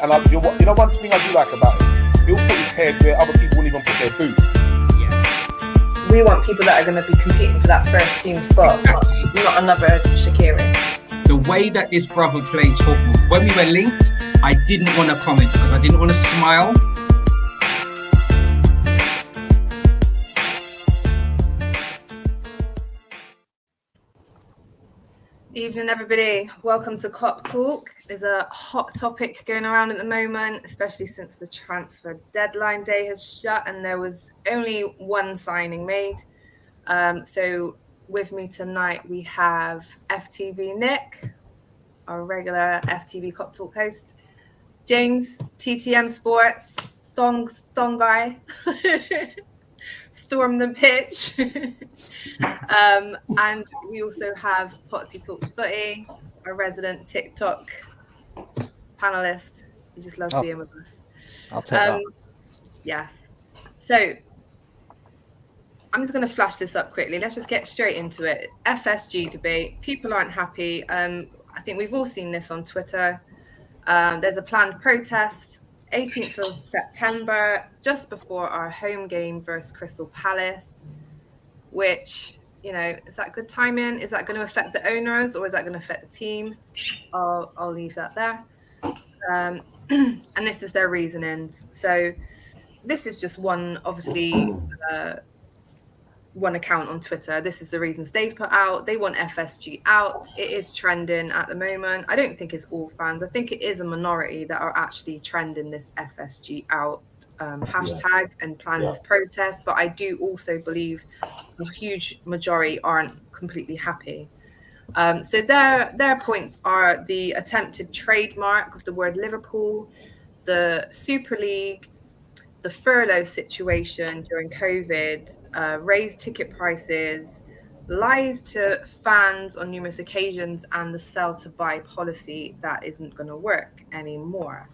And you know one thing I do like about him? He'll put his head where other people won't even put their boot. Yeah. We want people that are going to be competing for that first team spot, exactly. not another Shaqiri. The way that this brother plays football, when we were linked, I didn't want to comment because I didn't want to smile. Evening, everybody. Welcome to KopTalk. There's a hot topic going around at the moment, especially since the transfer deadline day has shut and there was only one signing made. So with me tonight, we have FTV Nick, our regular FTV KopTalk host, James, TTM SPORTS, Thong guy, Storm the pitch. And we also have Potsy Talks Footy, a resident TikTok panelist who just loves being with us. I'll take that. Yes. So I'm just going to flash this up quickly. Let's just get straight into it. FSG debate. People aren't happy. I think we've all seen this on Twitter. There's a planned protest 18th of September, just before our home game versus Crystal Palace, which, you know, is that good timing? Is that going to affect the owners or is that going to affect the team? I'll leave that there. And this is their reasonings. So this is just one, obviously, one account on Twitter. This is the reasons they've put out. They want FSG out. It is trending at the moment. I don't think it's all fans. I think it is a minority that are actually trending this FSG out hashtag and planning this protest. But I do also believe a huge majority aren't completely happy. So their points are the attempted trademark of the word Liverpool, the Super League, the furlough situation during COVID, raised ticket prices, lies to fans on numerous occasions, and the sell to buy policy that isn't going to work anymore.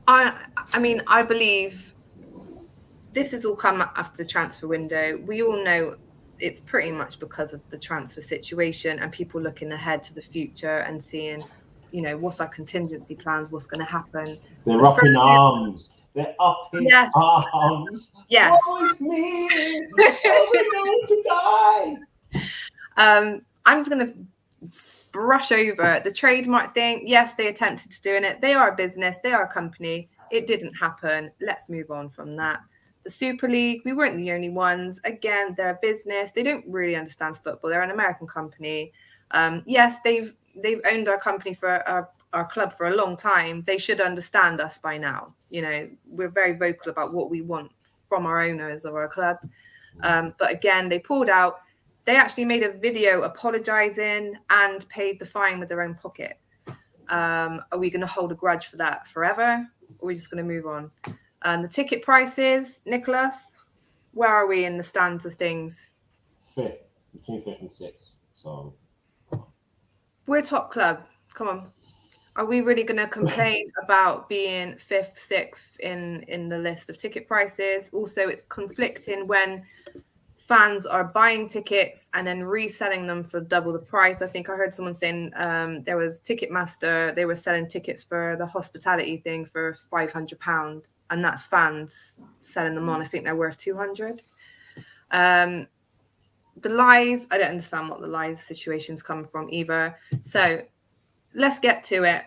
I mean, I believe this has all come after the transfer window. We all know it's pretty much because of the transfer situation and people looking ahead to the future and seeing, you know, what's our contingency plans, what's going to happen. They're up in arms. They're up in arms. Yes. Oh, it's me. I'm going to die. I'm just going to brush over the trademark thing. Yes, they attempted to doing it. They are a business. They are a company. It didn't happen. Let's move on from that. The Super League, we weren't the only ones. Again, they're a business. They don't really understand football. They're an American company. Yes, they've owned our company for our club for a long time. They should understand us by now. You know, we're very vocal about what we want from our owners of our club. But again, they pulled out. They actually made a video apologizing and paid the fine with their own pocket. Are we going to hold a grudge for that forever? Or are we just going to move on? The ticket prices, Nicholas, where are we in the stands of things? Fifth, between fifth and sixth. So we're a top club. Come on. Are we really going to complain about being fifth, sixth in the list of ticket prices? Also, it's conflicting when fans are buying tickets and then reselling them for double the price. I think I heard someone saying there was Ticketmaster. They were selling tickets for the hospitality thing for £500, and that's fans selling them on. I think they're worth 200. The lies, I don't understand what the lies situation's coming from either. So let's get to it.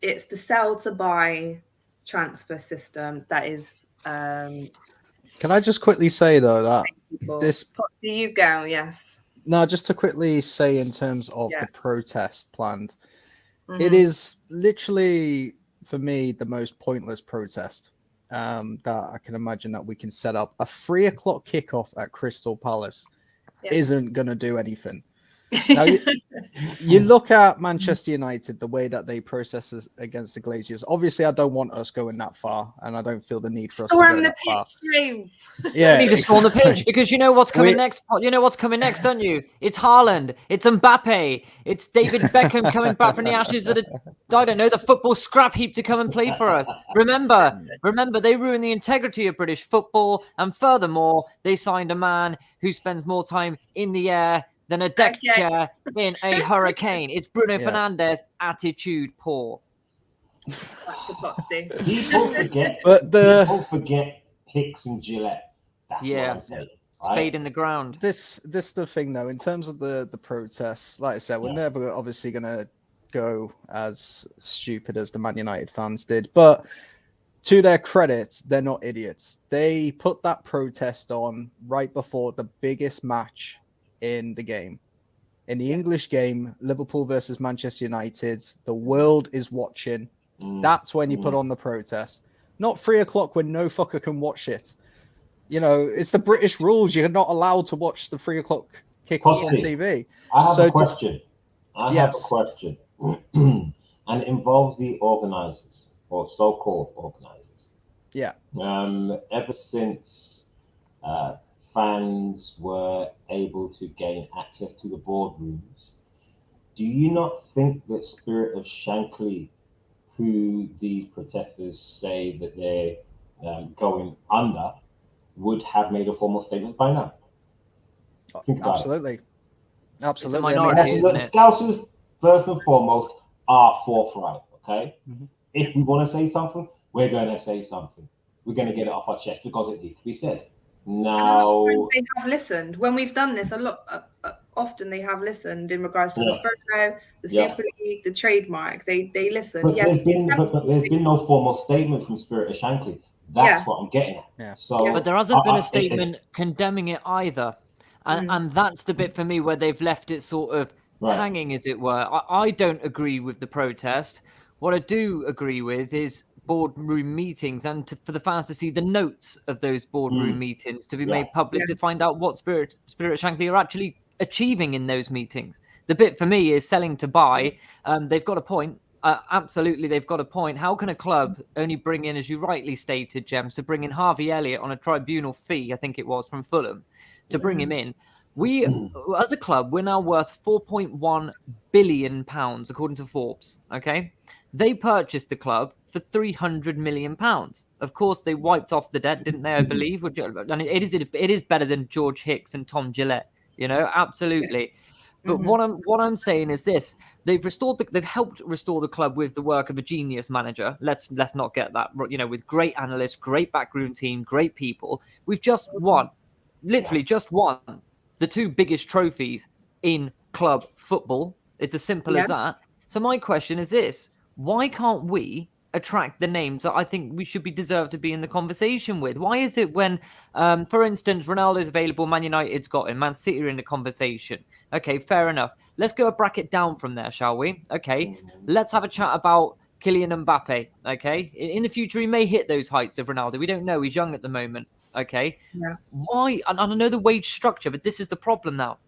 It's the sell to buy transfer system that is. Can I just quickly say though that this? Do you go? Yes. No, just to quickly say in terms of the protest planned, it is literally for me the most pointless protest that I can imagine that we can set up. A 3 o'clock kickoff at Crystal Palace isn't going to do anything. Now, you look at Manchester United, the way that they process this against the Glaziers. Obviously, I don't want us going that far, and I don't feel the need for us to go that far. James. Yeah, you need to storm the pitch because you know what's coming next. You know what's coming next, don't you? It's Haaland, it's Mbappe, it's David Beckham coming back from the ashes of the football scrap heap to come and play for us. Remember, they ruined the integrity of British football, and furthermore, they signed a man who spends more time in the air than a deck chair in a hurricane. It's Bruno Fernandes, attitude poor. People forget, people forget Hicks and Gillette. That's what I'm saying. Spade in the ground. This is the thing, though, in terms of the protests. Like I said, we're never obviously going to go as stupid as the Man United fans did, but to their credit, they're not idiots. They put that protest on right before the biggest match in the game. In the English game, Liverpool versus Manchester United, the world is watching. That's when you put on the protest. Not 3 o'clock when no fucker can watch it. You know, it's the British rules. You're not allowed to watch the 3 o'clock kickoff on TV. I have a question. I have a question. And it involves the organisers, or so-called organisers. Yeah. Ever since fans were able to gain access to the boardrooms, do you not think that Spirit of Shankly, who these protesters say that they're going under, would have made a formal statement by now? Absolutely. Absolutely. It's a minority, isn't it? Scousers, first and foremost, are forthright, okay? If we want to say something, we're going to say something. We're going to get it off our chest because it needs to be said. Now, they have listened. When we've done this a lot, often they have listened in regards to the photo, the Super League, the trademark. They listen. But there's been no formal statement from Spirit of Shankly. That's what I'm getting at. But there hasn't been a statement condemning it either. And that's the bit for me where they've left it sort of hanging, as it were. I don't agree with the protest. What I do agree with is boardroom meetings and for the fans to see the notes of those boardroom meetings to be made public to find out what Spirit of Shankly are actually achieving in those meetings. The bit for me is selling to buy. They've got a point. Absolutely, they've got a point. How can a club only bring in, as you rightly stated, Gems, to bring in Harvey Elliott on a tribunal fee, I think it was, from Fulham, to bring him in? We, as a club, we're now worth £4.1 billion, according to Forbes, okay? They purchased the club for £300 million. Of course, they wiped off the debt, didn't they, I believe? And it is better than George Hicks and Tom Gillette, you know, absolutely. But what I'm saying is this: they've helped restore the club with the work of a genius manager. Let's not get that, you know, with great analysts, great backroom team, great people. We've just won, literally just won the 2 biggest trophies in club football. It's as simple as that. So my question is this: why can't we attract the names that I think we should be deserved to be in the conversation with? Why is it when, for instance, Ronaldo's available, Man United's got him, Man City are in the conversation? Okay, fair enough. Let's go a bracket down from there, shall we? Okay, let's have a chat about Kylian Mbappe. Okay, in the future he may hit those heights of Ronaldo. We don't know. He's young at the moment. Okay, why? And I know the wage structure, but this is the problem now.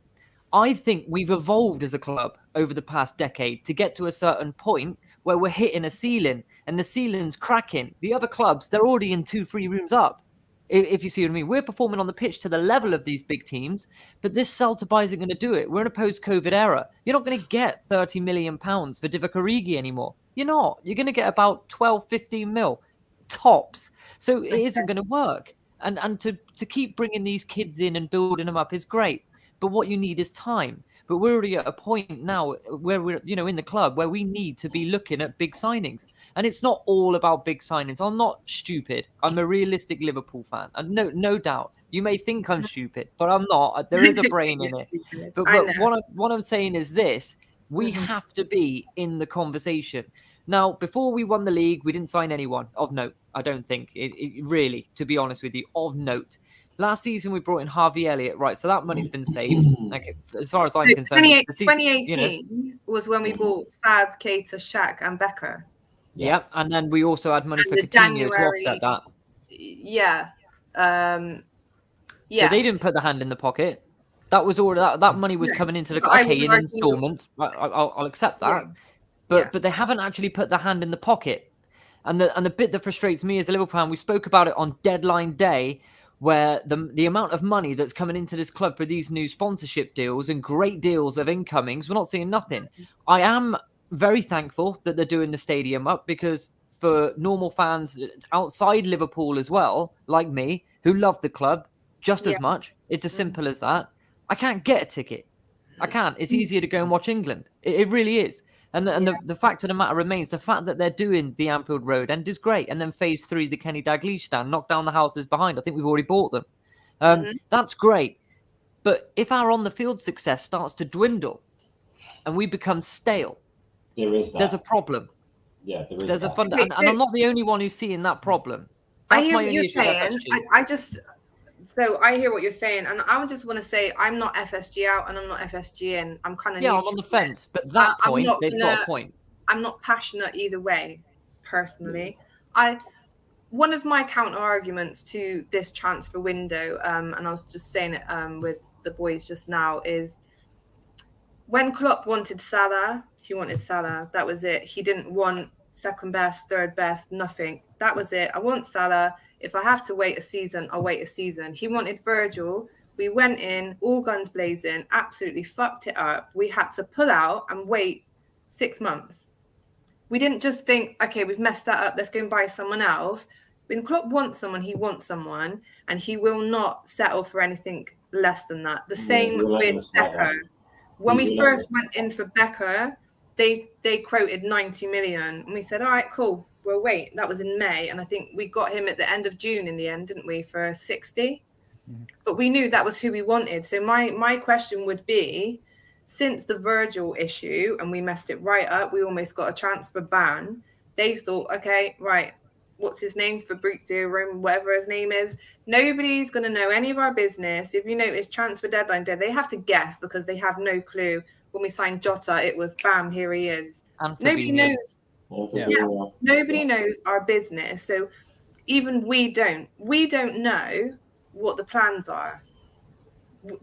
I think we've evolved as a club over the past decade to get to a certain point where we're hitting a ceiling and the ceiling's cracking. The other clubs, they're already in 2-3 rooms up. If you see what I mean, we're performing on the pitch to the level of these big teams, but this sell to buy isn't going to do it. We're in a post-COVID era. You're not going to get £30 million for Divock Origi anymore. You're not. You're going to get about 12, 15 mil tops. So it isn't going to work. And to keep bringing these kids in and building them up is great. But what you need is time. But we're already at a point now where we're, you know, in the club where we need to be looking at big signings. And it's not all about big signings. I'm not stupid. I'm a realistic Liverpool fan. And no doubt. You may think I'm stupid, but I'm not. There is a brain in it. But what I'm saying is this. We have to be in the conversation. Now, before we won the league, we didn't sign anyone of note. I don't think. It really, to be honest with you, of note. Last season, we brought in Harvey Elliott, right? So that money's been saved. Okay, as far as I'm concerned. 2018 was when we bought Fab, Keita, Shaq, and Becker. Yeah, and then we also had money for Coutinho to offset that. Yeah. So they didn't put the hand in the pocket. That was all. That money was coming into the in installments. I'll accept that, but they haven't actually put the hand in the pocket. And the bit that frustrates me as a Liverpool fan, we spoke about it on deadline day, where the amount of money that's coming into this club for these new sponsorship deals and great deals of incomings, we're not seeing nothing. I am very thankful that they're doing the stadium up, because for normal fans outside Liverpool as well, like me, who love the club just as much, it's as simple as that. I can't get a ticket. I can't. It's easier to go and watch England. It really is. And the fact of the matter remains, the fact that they're doing the Anfield Road end is great. And then phase 3, the Kenny Dalglish stand, knock down the houses behind. I think we've already bought them. That's great. But if our on-the-field success starts to dwindle and we become stale, there's a problem. Yeah, there is. There's a fund, and I'm not the only one who's seeing that problem. That's I hear my what only you're issue with saying. FSG. I hear what you're saying, and I just want to say I'm not FSG out and I'm not FSG in. I'm kind of I'm on the fence, but that point, they've got a point. I'm not passionate either way, personally. One of my counter arguments to this transfer window, and I was just saying it with the boys just now, is when Klopp wanted Salah, he wanted Salah. That was it. He didn't want second best, third best, nothing. That was it. I want Salah. If I have to wait a season, I'll wait a season. He wanted Virgil. We went in, all guns blazing, absolutely fucked it up. We had to pull out and wait 6 months. We didn't just think, okay, we've messed that up, let's go and buy someone else. When Klopp wants someone, he wants someone, and he will not settle for anything less than that. The same with Becker. When we first went in for Becker, they quoted 90 million. And we said, all right, cool, we'll wait. That was in May. And I think we got him at the end of June in the end, didn't we, for 60? But we knew that was who we wanted. So my question would be, since the Virgil issue, and we messed it right up, we almost got a transfer ban. They thought, okay, right, what's his name? Fabrizio Rome, whatever his name is. Nobody's going to know any of our business. If you notice, transfer deadline day, they have to guess because they have no clue. When we signed Jota, it was bam, here he is. Nobody knows. Nobody knows our business. So even we don't know what the plans are.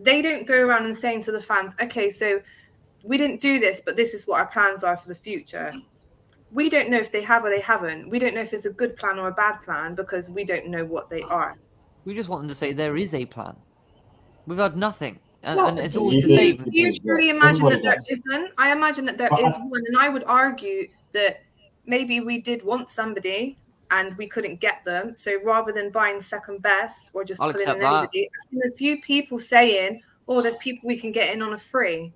They don't go around and saying to the fans, okay, so we didn't do this, but this is what our plans are for the future. We don't know if they have or they haven't. We don't know if it's a good plan or a bad plan because we don't know what they are. We just want them to say there is a plan. We've had nothing. And it's always the same. Do you truly imagine that there isn't? I imagine that there is one. And I would argue that maybe we did want somebody and we couldn't get them. So rather than buying second best or just putting in anybody, I've seen a few people saying, oh, there's people we can get in on a free.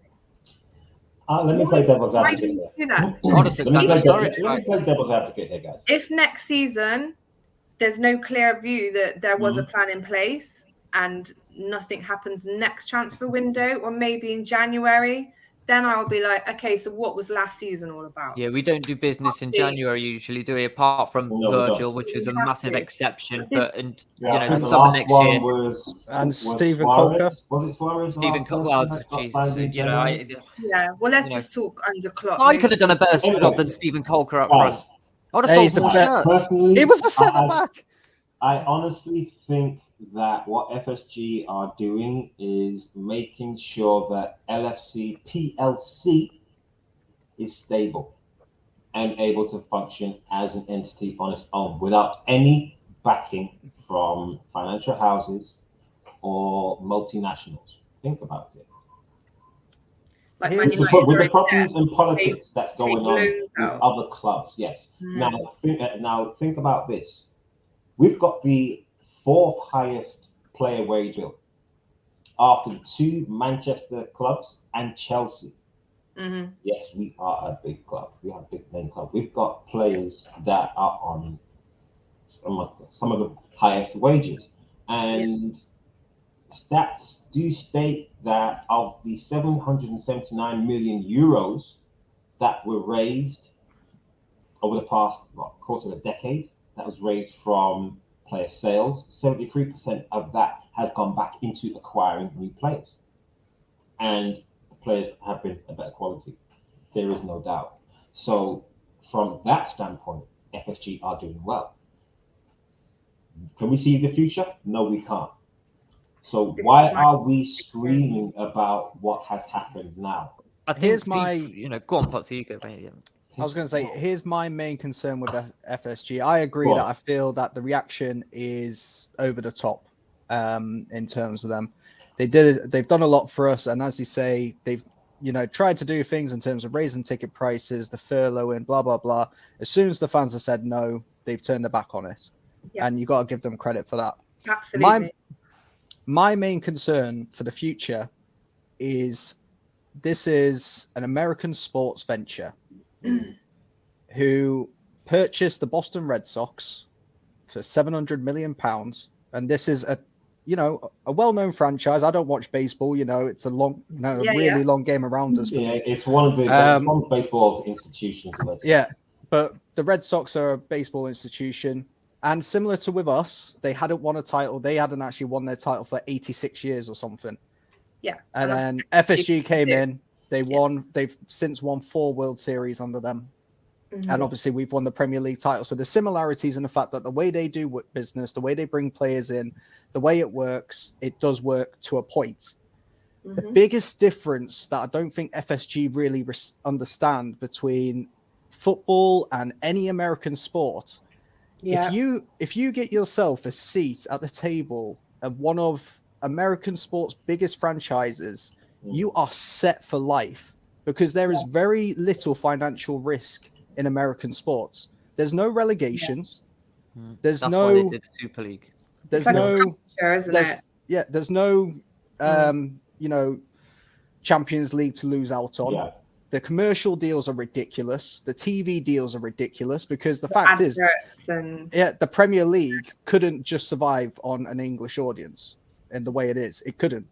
Let me play devil's advocate. Why do you do that? Let me play devil's advocate here, guys. If next season there's no clear view that there was a plan in place and nothing happens next transfer window or maybe in January, then I'll be like, okay, so what was last season all about? Yeah, we don't do business in January usually, do we? Apart from Virgil, which is a massive exception. But the summer next year. And Stephen Colker. Was it Suarez? Stephen Colker. Well, let's just talk under Klopp. I could have done a better job than Stephen Colker up front. I would have sold more shirts. He was a centre back. I honestly think that what FSG are doing is making sure that LFC PLC is stable and able to function as an entity on its own without any backing from financial houses or multinationals. Think about it. Like with the problems and politics that's going on with other clubs, yes. Now think about this. We've got the 4th highest player wage bill after 2 Manchester clubs and Chelsea. Yes, we are a big club. We are a big name club. We've got players that are on some of the highest wages. And stats do state that of the 779 million euros that were raised over the past course of a decade, that was raised from player sales, 73% of that has gone back into acquiring new players. And the players have been a better quality. There is no doubt. So from that standpoint, FSG are doing well. Can we see the future? No, we can't. So why are we screaming about what has happened now? Here's my... go on, Potsy, you go, mate. I was going to say, here's my main concern with FSG. I agree that I feel that the reaction is over the top in terms of them. They've done a lot for us. And as you say, they've, tried to do things in terms of raising ticket prices, the furlough and blah, blah, blah. As soon as the fans have said no, they've turned their back on it. Yeah. And you got to give them credit for that. Absolutely. My main concern for the future is this is an American sports venture who purchased the Boston Red Sox for £700 million. And this is a well-known franchise. I don't watch baseball, it's a long, really long game around us. For me. It's one of baseball's institutions. Yeah, but the Red Sox are a baseball institution. And similar to with us, they hadn't won a title. They hadn't actually won their title for 86 years or something. Yeah. And then FSG came in. They won. They've since won 4 World Series under them. And obviously we've won the Premier League title. So there's similarities in the fact that the way they do business, the way they bring players in, the way it works, it does work to a point. The biggest difference that I don't think FSG really understand between football and any American sport, if you get yourself a seat at the table of one of American sports' biggest franchises, you are set for life because there is very little financial risk in American sports. There's no relegations. There's That's no why they did Super League. There's It's no culture, isn't it? there's no Champions League to lose out on. Yeah. The commercial deals are ridiculous. The TV deals are ridiculous because the fact is the Premier League couldn't just survive on an English audience in the way it is. It couldn't.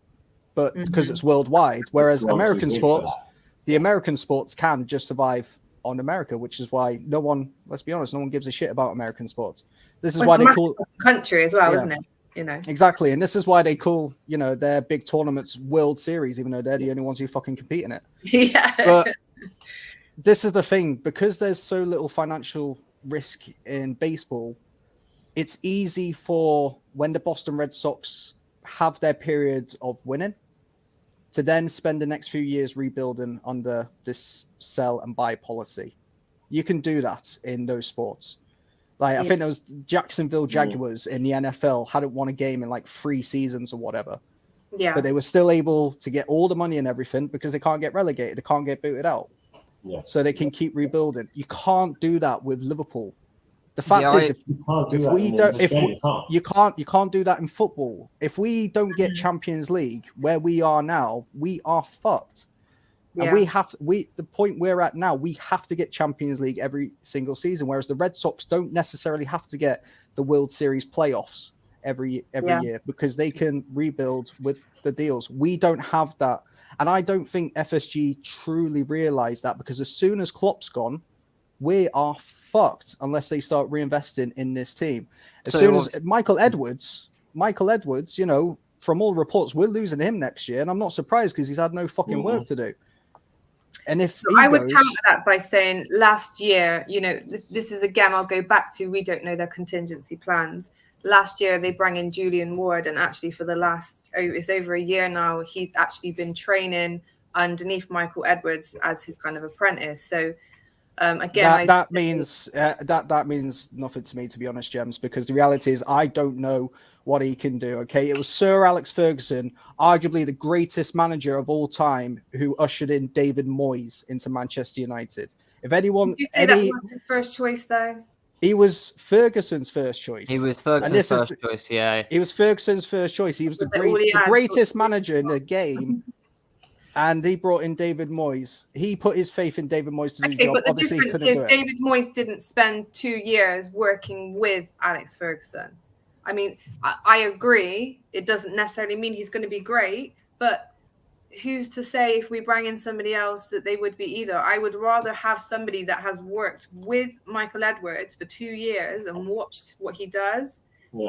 But because it's worldwide, whereas American sports, the American sports can just survive on America, which is why let's be honest, no one gives a shit about American sports. This is why they call country as well, isn't it? Exactly, and this is why they call their big tournaments World Series, even though they're the only ones who fucking compete in it. But this is the thing, because there's so little financial risk in baseball, it's easy for when the Boston Red Sox have their period of winning to then spend the next few years rebuilding under this sell and buy policy. You can do that in those sports. I think there was Jacksonville Jaguars in the NFL hadn't won a game in 3 seasons or whatever. Yeah. But they were still able to get all the money and everything because they can't get relegated. They can't get booted out. Yeah. So they can keep rebuilding. You can't do that with Liverpool. The fact is, you can't do that in football. If we don't get Champions League where we are now, we are fucked. And the point we're at now, we have to get Champions League every single season, whereas the Red Sox don't necessarily have to get the World Series playoffs every year because they can rebuild with the deals. We don't have that. And I don't think FSG truly realized that, because as soon as Klopp's gone, we are fucked unless they start reinvesting in this team. As soon as Michael Edwards, from all reports, we're losing him next year. And I'm not surprised because he's had no fucking work to do. And if I would counter that by saying last year, this is again, I'll go back to, we don't know their contingency plans. Last year, they brought in Julian Ward, and actually for the last, it's over a year now, he's actually been training underneath Michael Edwards as his kind of apprentice. So again, that means nothing to me, to be honest, Gems, because the reality is I don't know what he can do. Okay, it was Sir Alex Ferguson, arguably the greatest manager of all time, who ushered in David Moyes into Manchester United. If anyone, did you say that was his first choice though? He was Ferguson's first choice. He was Ferguson's first choice. Yeah, he was Ferguson's first choice. He was the greatest manager in the game. And he brought in David Moyes. He put his faith in David Moyes to do the job. But the obviously, difference is David Moyes didn't spend 2 years working with Alex Ferguson. I mean, I agree. It doesn't necessarily mean he's going to be great, but who's to say if we bring in somebody else that they would be either? I would rather have somebody that has worked with Michael Edwards for 2 years and watched what he does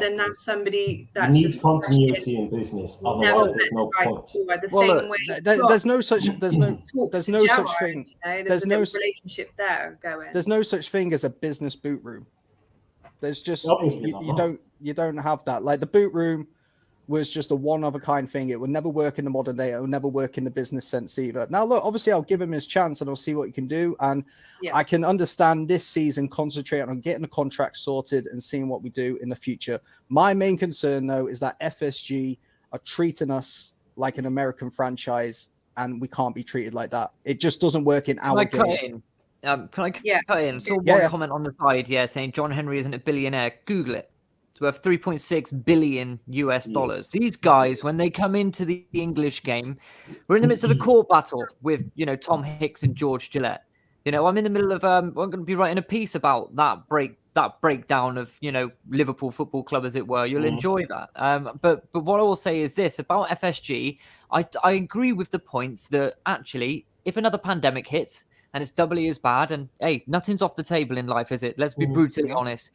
than have somebody that's needs continuity in business. Otherwise, there's no point. There's no such thing. There's no relationship there going. There's no such thing as a business boot room. There's just you don't have that. Like the boot room was just a one of a kind thing. It would never work in the modern day. It would never work in the business sense either. Now, look, obviously I'll give him his chance and I'll see what he can do. And I can understand this season concentrating on getting the contract sorted and seeing what we do in the future. My main concern, though, is that FSG are treating us like an American franchise, and we can't be treated like that. It just doesn't work in our game. Can I cut in? I saw one comment on the side, saying John Henry isn't a billionaire. Google it. It's worth 3.6 billion US dollars. These guys, when they come into the English game, we're in the midst of a court battle with, Tom Hicks and George Gillette. I'm in the middle of, I'm going to be writing a piece about that breakdown of, Liverpool Football Club, as it were. You'll enjoy that. But what I will say is this about FSG. I agree with the points that actually, if another pandemic hits and it's doubly as bad, and hey, nothing's off the table in life, is it? Let's be brutally honest.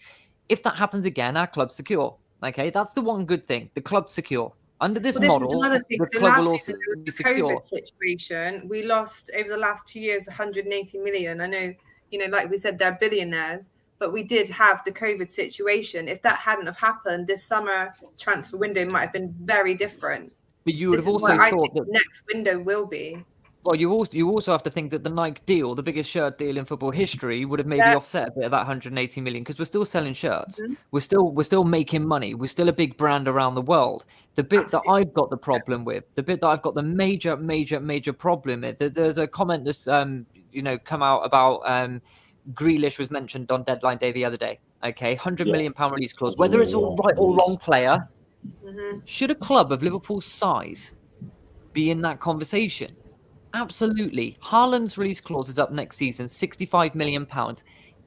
If that happens again, our club's secure. Okay, that's the one good thing. The club's secure. Under this model, the club will also be secure. COVID situation, we lost over the last 2 years 180 million. I know, like we said, they're billionaires, but we did have the COVID situation. If that hadn't have happened, this summer transfer window might have been very different. But you would have also thought that the next window will be. Well, you also have to think that the Nike deal, the biggest shirt deal in football history, would have maybe offset a bit of that 180 million, because we're still selling shirts. We're still making money. We're still a big brand around the world. The bit that I've got the problem with, the bit that I've got the major problem with, there's a comment that's come out about Grealish was mentioned on deadline day the other day. Okay, £100 million release clause. Whether it's all right or wrong player, should a club of Liverpool's size be in that conversation? Absolutely. Haaland's release clause is up next season, £65 million.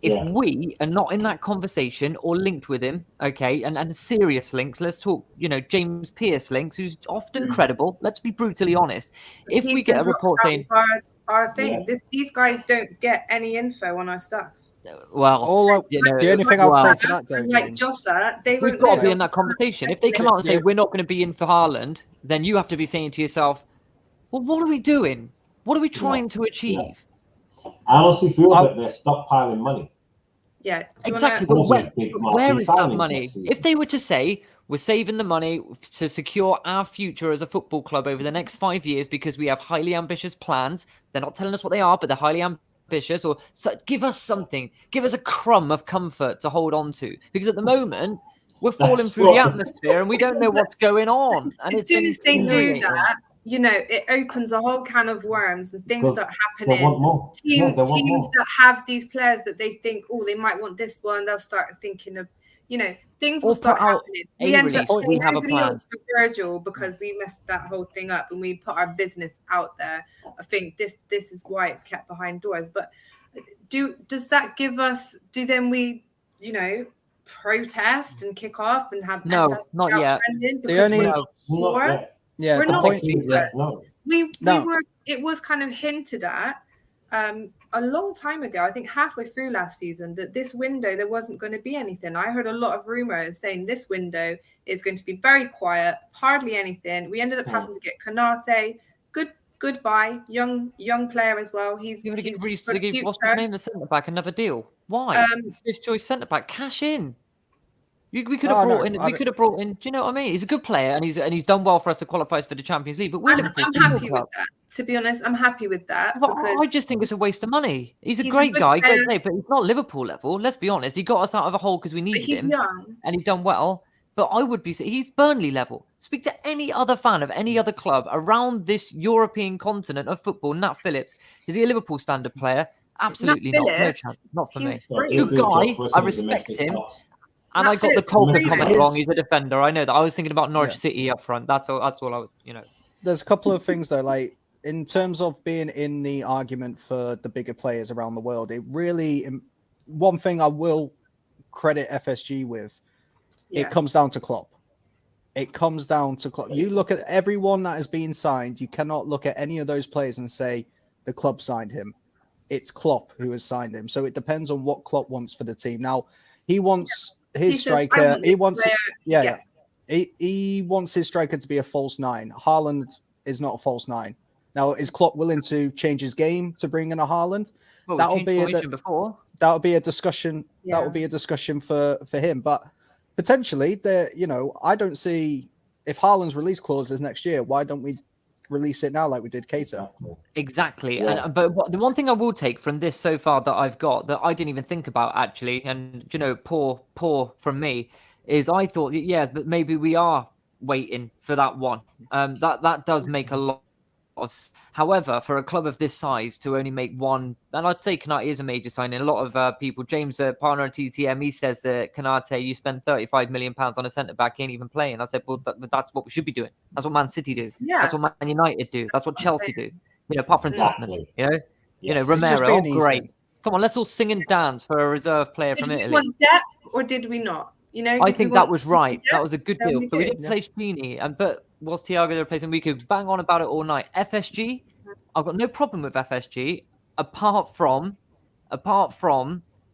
If we are not in that conversation or linked with him, okay, and serious links, let's talk, James Pearce links, who's often credible. Let's be brutally honest. If we get a report saying our thing, these guys don't get any info on our stuff. Well, the only thing I'd say to that, though, like James, Jota, we've got to be in that conversation. If they come out and say we're not going to be in for Haaland, then you have to be saying to yourself, well, what are we doing? What are we trying to achieve? I honestly feel that they're stockpiling money. Yeah, exactly. But where is that money? If they were to say, we're saving the money to secure our future as a football club over the next 5 years because we have highly ambitious plans, they're not telling us what they are, but they're highly ambitious, or give us something, give us a crumb of comfort to hold on to. Because at the moment, we're falling through the atmosphere and we don't know what's going on. And as soon as they do that, it opens a whole can of worms and things start happening. Teams that have these players that they think, they might want this one, they'll start thinking of, things will start happening. We end up saying nobody wants for Virgil because we messed that whole thing up and we put our business out there. I think this is why it's kept behind doors. But does that give us? Do then we, protest and kick off and have not yet. We're not No. We were. It was kind of hinted at a long time ago. I think halfway through last season that this window there wasn't going to be anything. I heard a lot of rumors saying this window is going to be very quiet, hardly anything. We ended up having to get Konate. Goodbye, young player as well. He's going to give what's his name, the centre back, another deal. Why? Fifth choice centre back, cash in. We could have brought in. We could have brought in. Do you know what I mean? He's a good player, and he's done well for us to qualify for the Champions League. But I'm happy with that. To be honest, I'm happy with that. But I just think it's a waste of money. He's a great guy, great player, but he's not Liverpool level. Let's be honest. He got us out of a hole because we needed him, and he's done well. But I would be. He's Burnley level. Speak to any other fan of any other club around this European continent of football. Nat Phillips, is he a Liverpool standard player? Absolutely not. No chance. Not for me. Good guy. I respect him. And I got the Colker comment wrong. He's a defender. I know that. I was thinking about Norwich City up front. That's all I was, There's a couple of things though, like in terms of being in the argument for the bigger players around the world. It really, one thing I will credit FSG with, it comes down to Klopp. It comes down to Klopp. You look at everyone that is being signed. You cannot look at any of those players and say the club signed him. It's Klopp who has signed him. So it depends on what Klopp wants for the team. Now he wants. His striker, he wants he wants his striker to be a false nine. Haaland is not a false nine. Now, is Klopp willing to change his game to bring in a Haaland? Well, that'll be a discussion. Yeah. That will be a discussion for him. But potentially, I don't see if Haaland's release clause is next year. Why don't we release it now like we did Keita? Exactly. Yeah. But the one thing I will take from this so far that I've got that I didn't even think about actually, and poor from me, is I thought that maybe we are waiting for that one. That does make a lot However, for a club of this size to only make one, and I'd say Konate is a major signing. A lot of people, James, partner at TTM, he says that Konate, you spend £35 million on a centre back, ain't even playing. I said, well, but that's what we should be doing. That's what Man City do. Yeah. That's what Man United do. That's what Chelsea do. Apart from Tottenham, Yes. Romero, great. Come on, let's all sing and dance for a reserve player from Italy. Did we want depth or did we not? I think that was right. That was a good deal. But we didn't Yeah. play Sheeny. But was Thiago the replacement? We could bang on about it all night. FSG, I've got no problem with FSG, apart from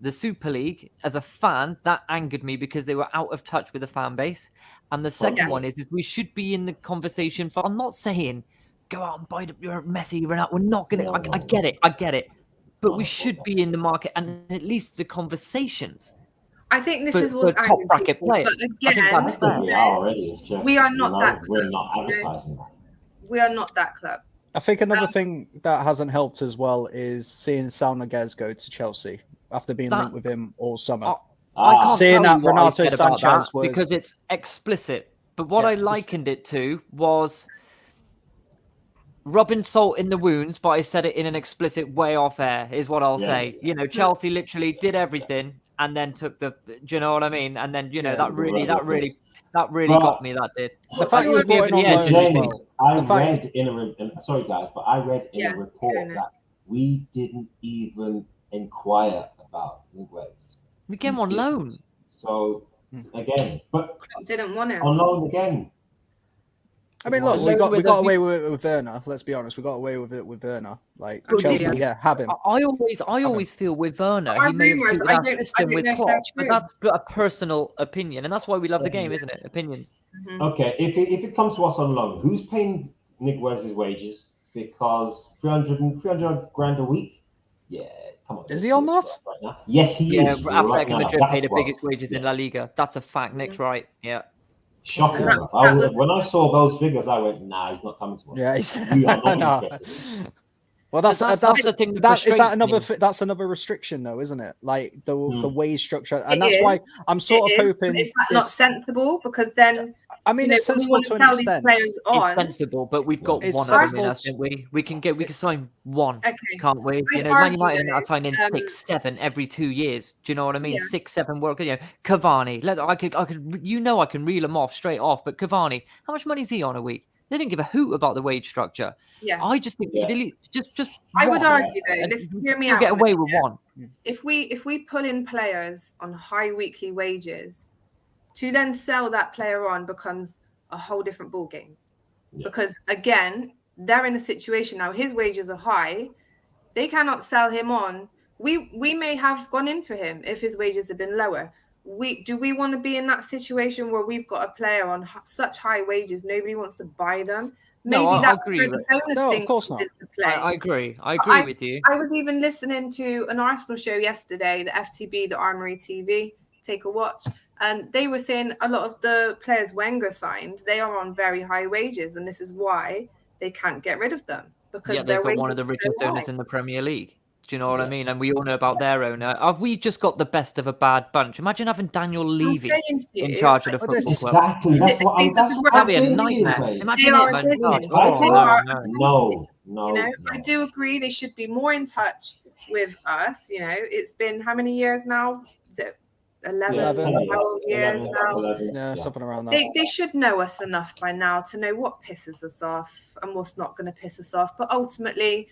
the Super League. As a fan, that angered me because they were out of touch with the fan base. And the second one is we should be in the conversation for. I'm not saying go out and buy your Messi, Ronaldo. We're not gonna. I get it. But we should be in the market and at least the conversations. I think this is for what's top bracket players. But I think that's again, fair. We are already. It's just, we are not that We're club. not advertising that. We are not that club. I think another thing that hasn't helped as well is seeing Sal Niguez go to Chelsea after being linked with him all summer. I can't Seeing tell that you what I Renato said about Sanchez that because it's explicit. But what I likened it to was rubbing salt in the wounds, but I said it in an explicit way off air, is what I'll say. Chelsea literally did everything and then took the. Do you know what I mean? And then that really got me. That did. The fact he was brought in on loan as well. Sorry guys, but I read in a report that we didn't even inquire about Niguez. We gave him on loan. So again, but didn't want him on loan again. I mean, look, we got away with it with Werner. Let's be honest, we got away with it with Werner. Like Chelsea, have him. I always feel with Werner, he may have suited our system with Klopp, but that's a personal opinion, and that's why we love the game, isn't it? Opinions. Okay, if it comes to us on loan, who's paying Niguez's wages? Because 300 grand a week. Yeah, come on. Is he on that? Right now? Yes, he is. Athletic Madrid pay the biggest wages in La Liga. That's a fact. Nick's right. Yeah. Shocking. When I saw those figures, I went, "Nah, he's not coming to us." Yeah, he's not interested. Well, that's the thing. That's another restriction, though, isn't it? Like the wage structure, and that's why I'm sort of hoping. Is that not sensible? Because then, I mean, it's sensible to an extent. It's sensible, but we've got one of them in us, don't we? We can sign one, can't we? Man United are signing 6, 7 every 2 years. Do you know what I mean? 6, 7 work. Cavani. I can reel them off straight off. But Cavani, how much money is he on a week? They didn't give a hoot about the wage structure. Yeah, I just think just. I would argue though. Listen, hear me out. Get away with one. If we pull in players on high weekly wages, to then sell that player on becomes a whole different ball game. Yeah. Because again, they're in a situation now. His wages are high. They cannot sell him on. We may have gone in for him if his wages have been lower. Do we want to be in that situation where we've got a player on such high wages, nobody wants to buy them? Maybe that's where the bonus thing comes into play. I agree. I agree with you. I was even listening to an Arsenal show yesterday, the FTB, the Armoury TV. Take a watch. And they were saying a lot of the players Wenger signed, they are on very high wages, and this is why they can't get rid of them. Because they've got one of the richest owners in the Premier League. Do you know what I mean? And we all know about their owner. Have we just got the best of a bad bunch? Imagine having Daniel Levy in charge of the football club. Exactly. That'd be a nightmare. Imagine it, man. No. I do agree they should be more in touch with us. It's been how many years now? Is it 11 12 years now? 11, yeah, something around that. They should know us enough by now to know what pisses us off and what's not going to piss us off. But ultimately,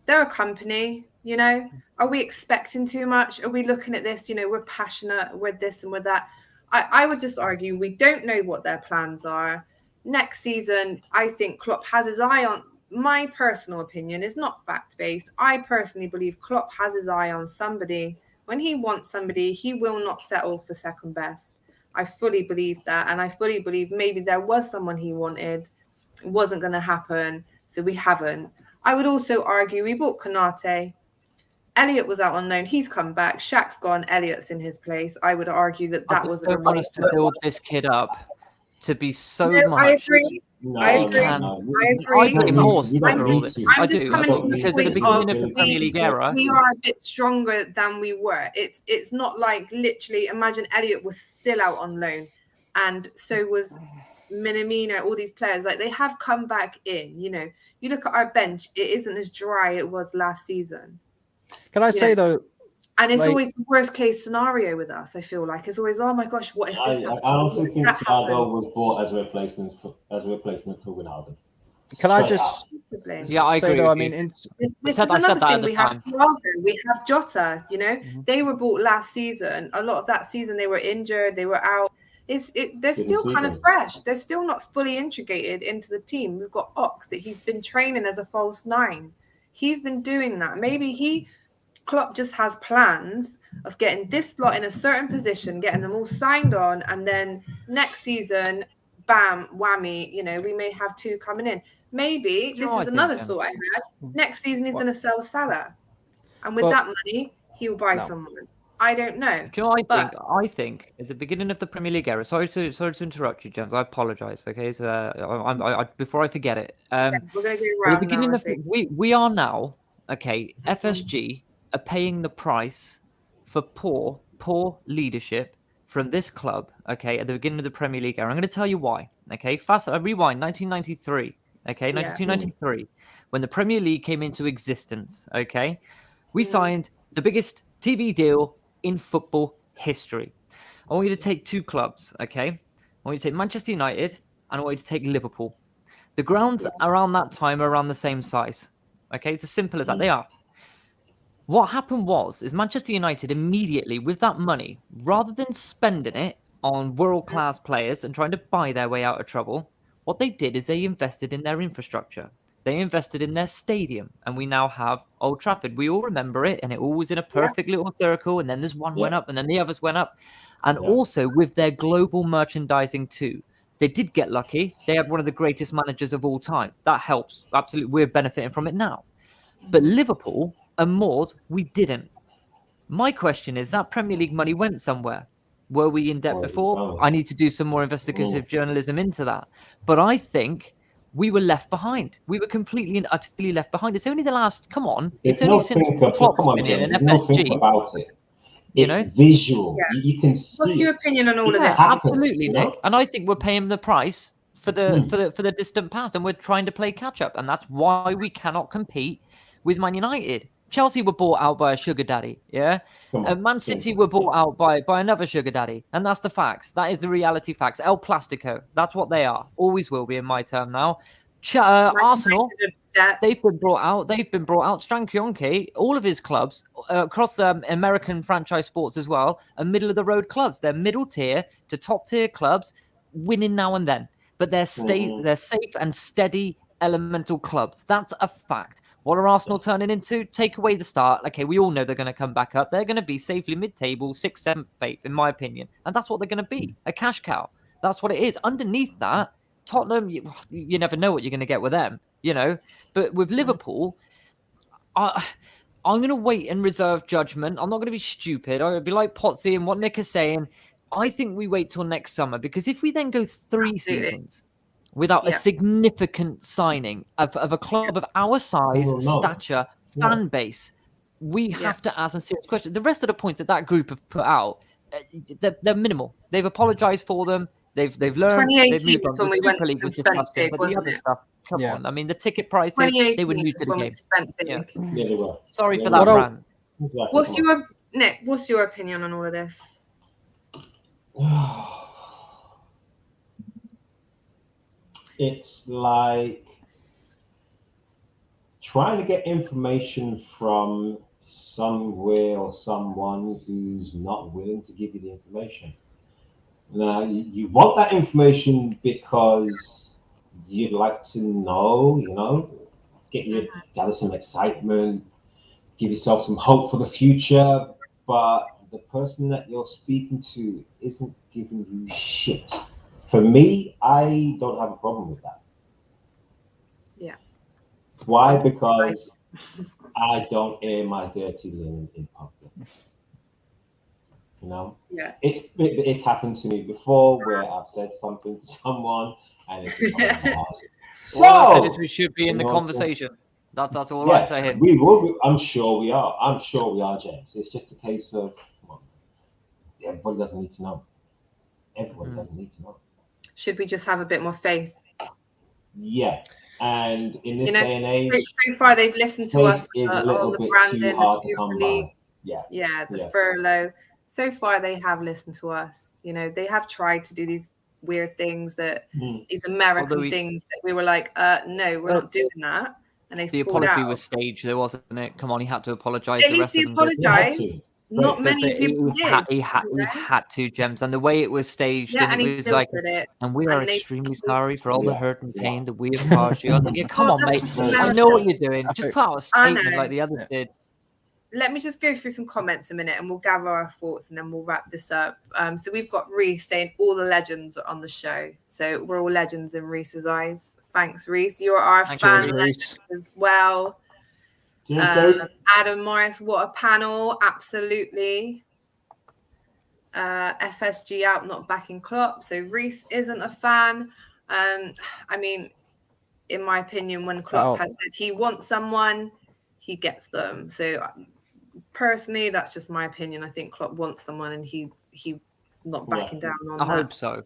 they're a company, Are we expecting too much? Are we looking at this, we're passionate, we're this and we're that? I would just argue we don't know what their plans are. Next season, I think Klopp has his eye on, my personal opinion is not fact-based. I personally believe Klopp has his eye on somebody. When he wants somebody, he will not settle for second best. I fully believe that. And I fully believe maybe there was someone he wanted. It wasn't going to happen. So we haven't. I would also argue we bought Konate. Elliot was out on loan. He's come back. Shaq's gone. Elliot's in his place. I would argue that was a want us to build this kid up to be so much. I agree. I agree. I blame Horse for all this. I do. Because at the beginning of the Premier League era, we are a bit stronger than we were. It's not like literally. Imagine Elliot was still out on loan, and so was Minamino, all these players, like they have come back in. You know, you look at our bench; it isn't as dry it was last season. Can I say though? And it's like, always the worst case scenario with us. I feel like it's always, oh my gosh, what if this happens? I also think Thiago was bought as a replacement for Wijnaldum. Can I just I say agree though? I with mean, you. this I is said another that at thing. the We have time. Thiago, we have Jota. You know, they were bought last season. A lot of that season they were injured. They were out. They're still kind of fresh. They're still not fully integrated into the team. We've got Ox that he's been training as a false nine. He's been doing that. Maybe Klopp just has plans of getting this lot in a certain position, getting them all signed on, and then next season, bam, whammy, you know, we may have 2 coming in. Maybe this is another thought I had. Next season he's going to sell Salah, and with that money, he'll buy someone. I don't know. Do you know what I think at the beginning of the Premier League era? Sorry to interrupt you, James. I apologise. Okay, so before I forget it, we're going to go around. At the beginning of we are now FSG are paying the price for poor leadership from this club, at the beginning of the Premier League era. I'm going to tell you why, rewind, 1993, 1993, when the Premier League came into existence, we signed the biggest TV deal in football history. I want you to take 2 clubs, I want you to take Manchester United, and I want you to take Liverpool. The grounds around that time are around the same size, It's as simple as that. They are. What happened is Manchester United immediately, with that money, rather than spending it on world-class players and trying to buy their way out of trouble, what they did is they invested in their infrastructure. They invested in their stadium, and we now have Old Trafford. We all remember it, and it all was in a perfect little circle, and then there's one went up, and then the others went up. And also with their global merchandising too. They did get lucky. They had one of the greatest managers of all time. That helps. Absolutely. We're benefiting from it now. But Liverpool and Moors, we didn't. My question is, that Premier League money went somewhere. Were we in debt before? I need to do some more investigative journalism into that. But I think we were left behind. We were completely and utterly left behind. It's only the last, it's only since Klopp's been in and FSG. About it. It's visual. Yeah. You can see. What's your opinion on all of this? Absolutely, Nick. And I think we're paying the price for the distant past, and we're trying to play catch up, and that's why we cannot compete with Man United. Chelsea were bought out by a sugar daddy, Man City were bought out by another sugar daddy, and that's the facts. That is the reality facts. El Plastico, that's what they are. Always will be in my term now. Arsenal, they've been brought out. Stan Kroenke, all of his clubs across the American franchise sports as well, are middle of the road clubs. They're middle tier to top tier clubs, winning now and then, but they're safe and steady elemental clubs. That's a fact. What are Arsenal turning into? Take away the start. Okay, we all know they're going to come back up. They're going to be safely mid-table, 6th, 7th, 8th, in my opinion. And that's what they're going to be, a cash cow. That's what it is. Underneath that, Tottenham, you never know what you're going to get with them, But with Liverpool, I'm going to wait and reserve judgment. I'm not going to be stupid. I'll be like Potsy and what Nick is saying. I think we wait till next summer, because if we then go 3 seasons without a significant signing of a club of our size, stature, fan base, we have to ask a serious question. The rest of the points that group have put out, they're minimal. They've apologized for them. They've learned. They've moved on. When we went League was disgusting, but the other stuff, come on. I mean, the ticket prices, they were new to the game. They were. Sorry for that, Brand. Exactly. What's your opinion on all of this? It's like trying to get information from somewhere or someone who's not willing to give you the information. Now, you want that information because you'd like to know, gather some excitement, give yourself some hope for the future, but the person that you're speaking to isn't giving you shit. For me, I don't have a problem with that. Yeah. Why? Because I don't air my dirty linen in public. Yeah. It's happened to me before where I've said something to someone and it's so we should be in the conversation. That's all I'm saying. We will be, I'm sure we are, James. It's just a case of everybody doesn't need to know. Everybody doesn't need to know. should we just have a bit more faith? Yeah. And in this day and age, so far they've listened to us on the branding, the Super League, the furlough. So far they have listened to us. You know, they have tried to do these weird things, these American things that we were like, no, we're not doing that. And the apology was staged, though, wasn't it? Come on, he had to apologise. At least he apologised. Not many people did. He had to, Gems, and the way it was staged, and it was like, and we are extremely sorry for all the hurt and pain that we have caused you. Like, come on, mate, I know what you're doing. Just put out a statement like the others did. Let me just go through some comments a minute, and we'll gather our thoughts, and then we'll wrap this up. So we've got Reese saying all the legends are on the show, so we're all legends in Reese's eyes. Thanks, Reese. You're our fan legend as well. Adam Morris, what a panel. Absolutely. FSG out, not backing Klopp. So Reese isn't a fan. I mean, in my opinion, when Klopp has said he wants someone, he gets them. So personally, that's just my opinion. I think Klopp wants someone, and he not backing down on that. I hope so.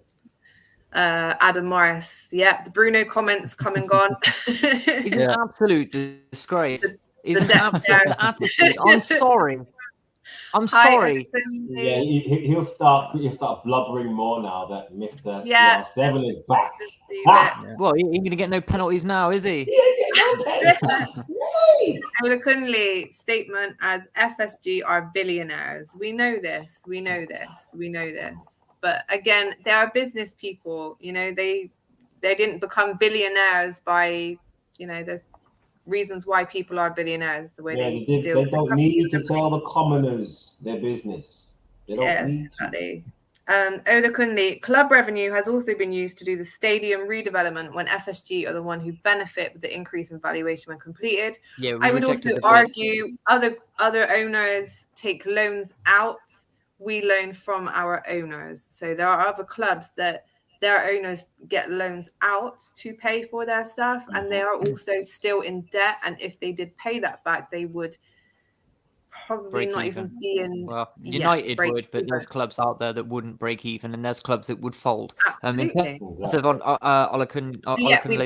Adam Morris, the Bruno comments come and gone. He's an absolute disgrace. He's an absolute attitude. I'm sorry. Yeah, he'll start blubbering more now that Mr. CR7 is back. Well, he ain't gonna get no penalties now, is he? Ola Kunle statement as FSG are billionaires. We know this. But again, they are business people. You know, they didn't become billionaires by, you know, there's reasons why people are billionaires the way they do. They don't need to tell the commoners their business. They don't need to. Ola Kunle, club revenue has also been used to do the stadium redevelopment when FSG are the one who benefit with the increase in valuation when completed. I would also argue other owners take loans out. We loan from our owners. So there are other clubs that their owners get loans out to pay for their stuff, and they are also still in debt. And if they did pay that back, they would probably not even be in. Well, United would, but there's clubs out there that wouldn't break even, and there's clubs that would fold. Absolutely. So we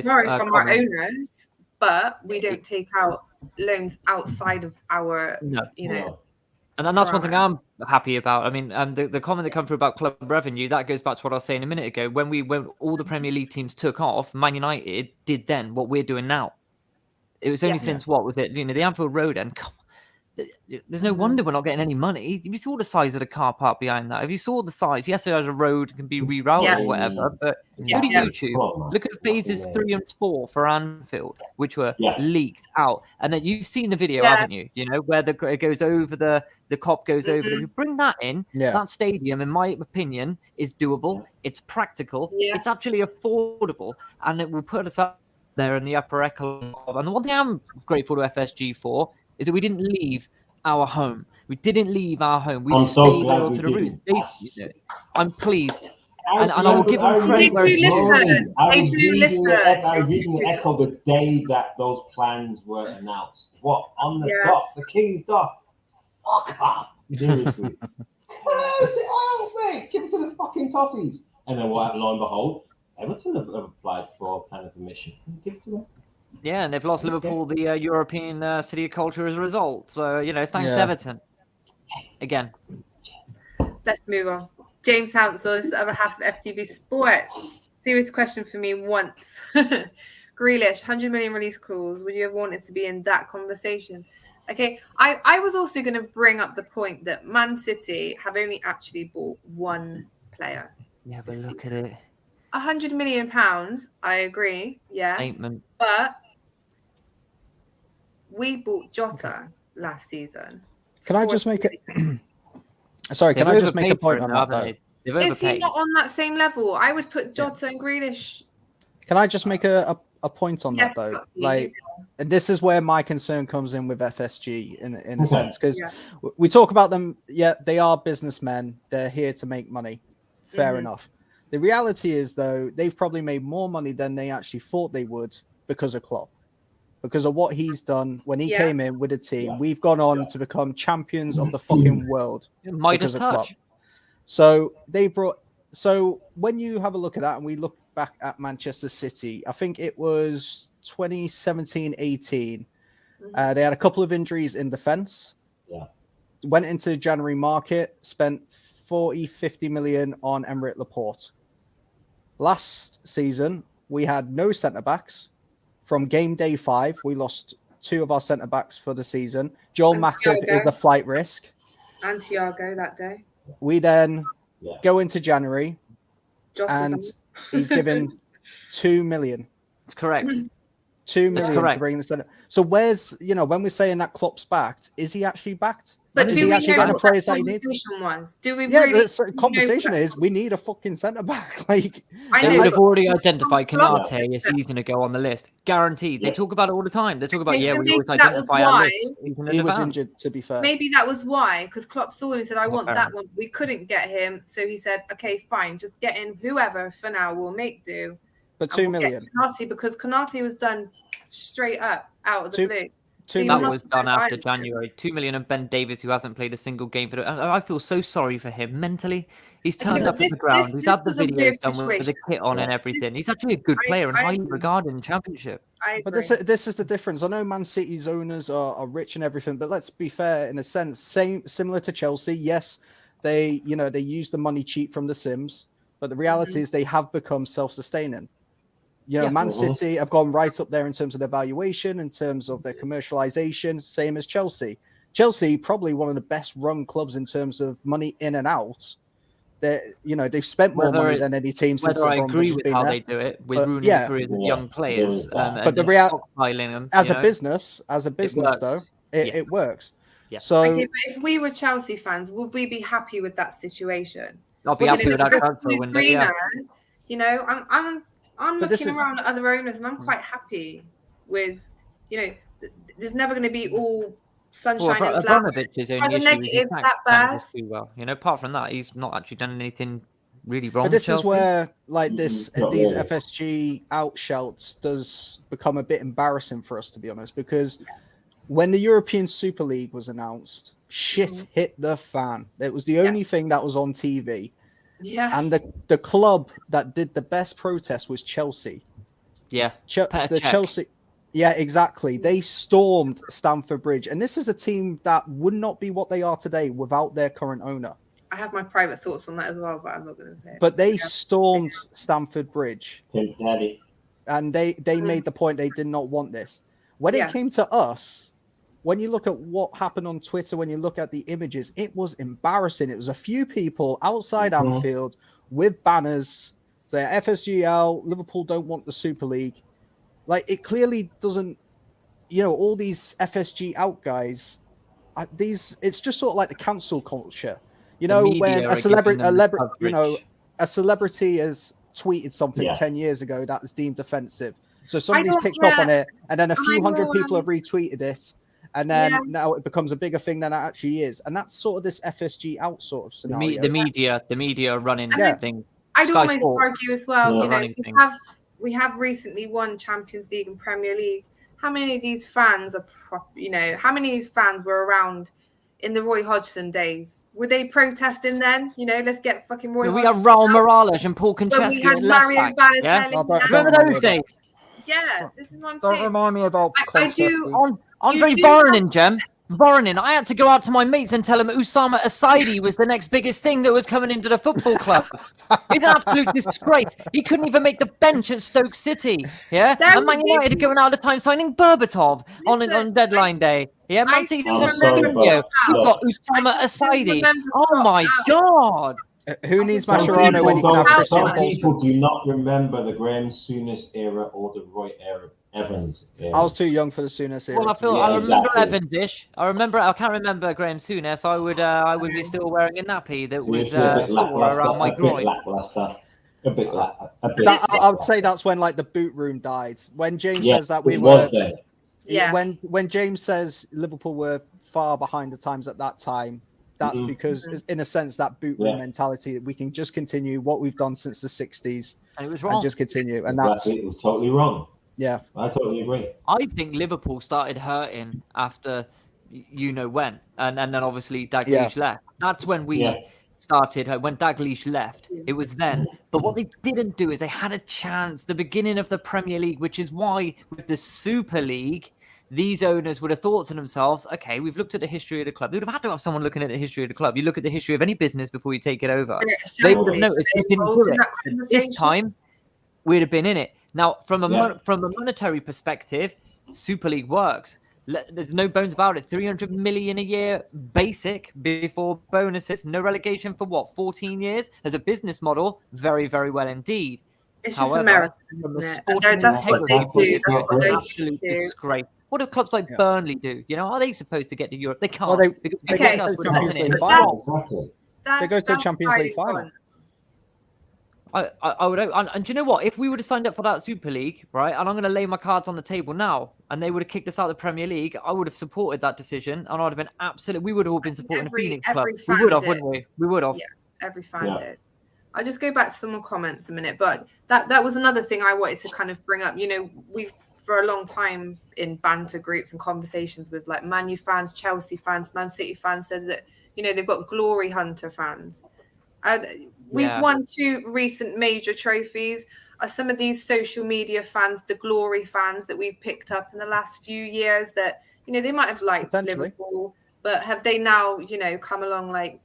borrow from our owners, but we don't take out loans outside of our, And that's one thing I'm happy about. I mean, the comment that come through about club revenue, that goes back to what I was saying a minute ago. When all the Premier League teams took off, Man United did then what we're doing now. It was only since what was it? You know, the Anfield Road end. There's no wonder we're not getting any money. If you saw the size of the car park behind that, if you saw the size, yes, there's a road can be rerouted or whatever, but go to YouTube, look at phases 3 and 4 for Anfield, which were leaked out, and then you've seen the video, haven't you? You know, where it goes over the cop goes over. If you bring that in, that stadium, in my opinion, is doable. It's practical. It's actually affordable, and it will put us up there in the upper echelon. And the one thing I'm grateful to FSG for is that we didn't leave our home. We didn't leave our home. We stayed loyal to the roots. I'm pleased. And I will give them credit where it's due. I was reading the Echo the day that those plans were announced. What? On the dock, the King's dock. Fuck off. Seriously. Mate, give it to the fucking Toffees. And then what? Lo and behold, Everton have applied for planning permission. Give it to them. Yeah, and they've lost Liverpool, the European City of Culture, as a result. So, thanks, Everton. Again. Let's move on. James Hansel, this is the other half of FTB Sports. Serious question for me once. Grealish, 100 million release clause. Would you have wanted to be in that conversation? Okay, I was also going to bring up the point that Man City have only actually bought one player. Yeah, but look at it. £100 million, I agree. Yes. Statement. But we bought Jota last season. Can I just make it? Sorry, can I just make a point on that though? Is he not on that same level? I would put Jota and Grealish. Can I just make a point on that though? Like, and this is where my concern comes in with FSG in a sense, because we talk about them. Yeah, they are businessmen. They're here to make money. Fair enough. The reality is, though, they've probably made more money than they actually thought they would because of Klopp, because of what he's done when he came in with a team. We've gone on to become champions of the fucking world because of Klopp. So they brought So when you have a look at that, and we look back at Manchester City, I think it was 2017-18. They had a couple of injuries in defence. Yeah. Went into the January market, spent 50 million on Emerick Laporte. Last season, we had no centre-backs. From game day 5, we lost 2 of our centre-backs for the season. Joel Matip is a flight risk. And Thiago that day. We then go into January, and he's given 2 million. That's correct. 2 million to bring the centre. So where's, when we're saying that Klopp's backed, is he actually backed? But is do he we actually know getting the what that players that he needs? conversation was? Do we Yeah, really the conversation is we need a fucking centre back. Like, I They know, would have already identified Klopp- Canate a season ago on the list. Guaranteed. They talk about it all the time. They talk about, Okay, so we maybe always that was identify our why list. he was injured, to be fair. Maybe that was why, because Klopp saw him and said, I want fair that enough. one. We couldn't get him. So he said, okay, fine, just get in whoever for now. We'll make do. But And 2 we'll get million. Konate, because Konate was done straight up out of the blue. 2 That million. was done after January. 2 million and Ben Davies, who hasn't played a single game for the. I feel so sorry for him mentally. He's turned up at the ground. He's had the this was a weird videos done with the situation. kit on and everything. He's actually a good player and I highly agree. regarded in the Championship. I agree. But this is the difference. I know Man City's owners are rich and everything, but let's be fair, in a sense, similar to Chelsea. Yes, they use the money cheap from the Sims, but the reality is they have become self-sustaining. Man City have gone right up there in terms of their valuation, in terms of their commercialization, same as Chelsea. Chelsea, probably one of the best run clubs in terms of money in and out. They've spent more money than any team since Whether I Abramovich agree has with been how there. they do it, with But, ruining yeah. the careers of Yeah, young players, there is that. and But stockpiling them. as a business, works. though, it works. Yeah. So Okay, but if we were Chelsea fans, would we be happy with that situation? I'll be But happy this with is that transfer window. Yeah. I'm But this looking is- around at other owners, and I'm quite happy with, there's never going to be all sunshine Well, and flowers. Abramovich's Are only the issue is his negatives tax that bad? manages too well. Apart from that, he's not actually done anything really wrong. But this is Chelsea. where, like, these really. FSG outshouts does become a bit embarrassing for us, to be honest, because when the European Super League was announced, shit hit the fan. It was the only thing that was on TV. Yes. And the club that did the best protest was Chelsea. Yeah. Chelsea. Yeah, exactly. They stormed Stamford Bridge. And this is a team that would not be what they are today without their current owner. I have my private thoughts on that as well, but I'm not going to say it. But they stormed Stamford Bridge. Pimp Daddy. And they made the point they did not want this. When it came to us, when you look at what happened on Twitter, when you look at the images, it was embarrassing. It was a few people outside Anfield with banners saying FSGL, Liverpool don't want the Super League. Like, it clearly doesn't, all these FSG out guys, it's just sort of like the cancel culture. When a celebrity, a celebrity has tweeted something 10 years ago that was deemed offensive. So somebody's picked up on it, and then a few hundred people have retweeted it, and then now it becomes a bigger thing than it actually is. And that's sort of this FSG out sort of scenario. The media running thing. I'd Sky almost Sport. argue as well, Yeah. we have recently won Champions League and Premier League. How many of these fans are how many of these fans were around in the Roy Hodgson days? Were they protesting then? Let's get fucking Roy We Hodgson have Raul out. Morales and Paul When we Konchesky had at left Mario back. Yeah? Balotelli. Remember those days? Yeah, this is what I'm Don't saying. remind me about I do. Andre Voronin, Jem. Voronin. I had to go out to my mates and tell them Usama Asaidi was the next biggest thing that was coming into the football club. It's an absolute disgrace. He couldn't even make the bench at Stoke City. Yeah, and Man United are going out of time signing Berbatov on deadline day. Yeah, Man City's I'm sorry, We've but got Usama Asaidi. remember Oh my God. Who needs some Mascherano when you can have Christian some Bolton? people do not remember the Graham Souness era or the Roy Evans era. I was too young for the Souness era. Well, I remember exactly. Evans-ish. I can't remember Graham Souness. I would be still wearing a nappy that was sore around my groin. A bit I would say that's when the boot room died. When James says that when James says Liverpool were far behind the times at that time, that's because, in a sense, that boot room mentality, we can just continue what we've done since the 60s and it was wrong. And just continue. And it was totally wrong. Yeah, I totally agree. I think Liverpool started hurting after when, and then obviously Dalglish left. That's when we started when Dalglish left. It was then. But what they didn't do is they had a chance, the beginning of the Premier League, which is why with the Super League, these owners would have thought to themselves, okay, we've looked at the history of the club. They would have had to have someone looking at the history of the club. You look at the history of any business before you take it over. They would have noticed we didn't do it. But this time, we'd have been in it. Now, from a monetary perspective, Super League works. There's no bones about it. 300 million a year basic before bonuses. No relegation for what, 14 years? As a business model, very, very well indeed. It's However, just American, from a isn't it? sporting That's what they integrity, do. That's what they absolute do. disgrace. What do clubs like Burnley do? You know, are they supposed to get to Europe? They can't. Well, they Okay, go to would the Champions happen. League final. Exactly. They go to the Champions League final. I would, and do you know what? If we would have signed up for that Super League, right, and I'm going to lay my cards on the table now, and they would have kicked us out of the Premier League, I would have supported that decision, and I'd have been absolutely. We would have all been supporting the Phoenix Club. We would have, wouldn't we? We would have. Yeah, every fan did. I'll just go back to some more comments a minute, but that was another thing I wanted to kind of bring up. You know, we've for a long time in banter groups and conversations with like Man U fans, Chelsea fans, Man City fans said that, you know, they've got glory hunter fans. We've won 2 recent major trophies. Are some of these social media fans the glory fans that we've picked up in the last few years that, you know, they might have liked Liverpool, but have they now, you know, come along like,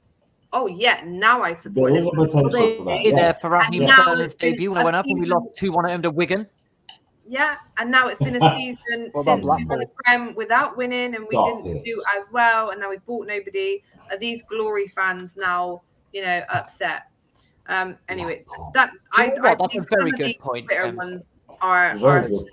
oh yeah, now I support Liverpool. There for Raheem Sterling's debut when I went up and we lost 2-1 at home to Wigan. Yeah, and now it's been a season since we won the Prem without winning, and we didn't do as well, and now we've bought nobody. Are these glory fans now, you know, upset? Anyway, I that's think a very some of good these point. Twitter ones are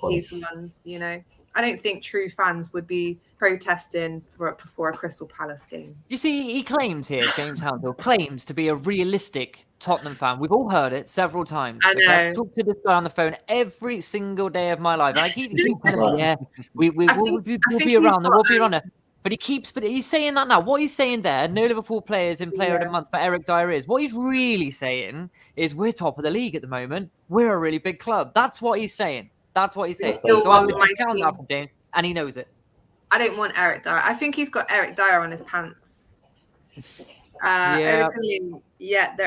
these ones, you know. I don't think true fans would be protesting before a Crystal Palace game. You see, he claims here, James Houndhill claims to be a realistic Tottenham fan. We've all heard it several times. I know. Okay? I've talked to this guy on the phone every single day of my life. And I keep telling me, we'll be around there, we'll be around there. But he's saying that now. What he's saying there, no Liverpool players in Player of the Month, but Eric Dyer is. What he's really saying is we're top of the league at the moment. We're a really big club. That's what he's saying. That's what he's saying. So I'm going to discount that from James, and he knows it. I don't want Eric Dyer. I think he's got Eric Dyer on his pants. There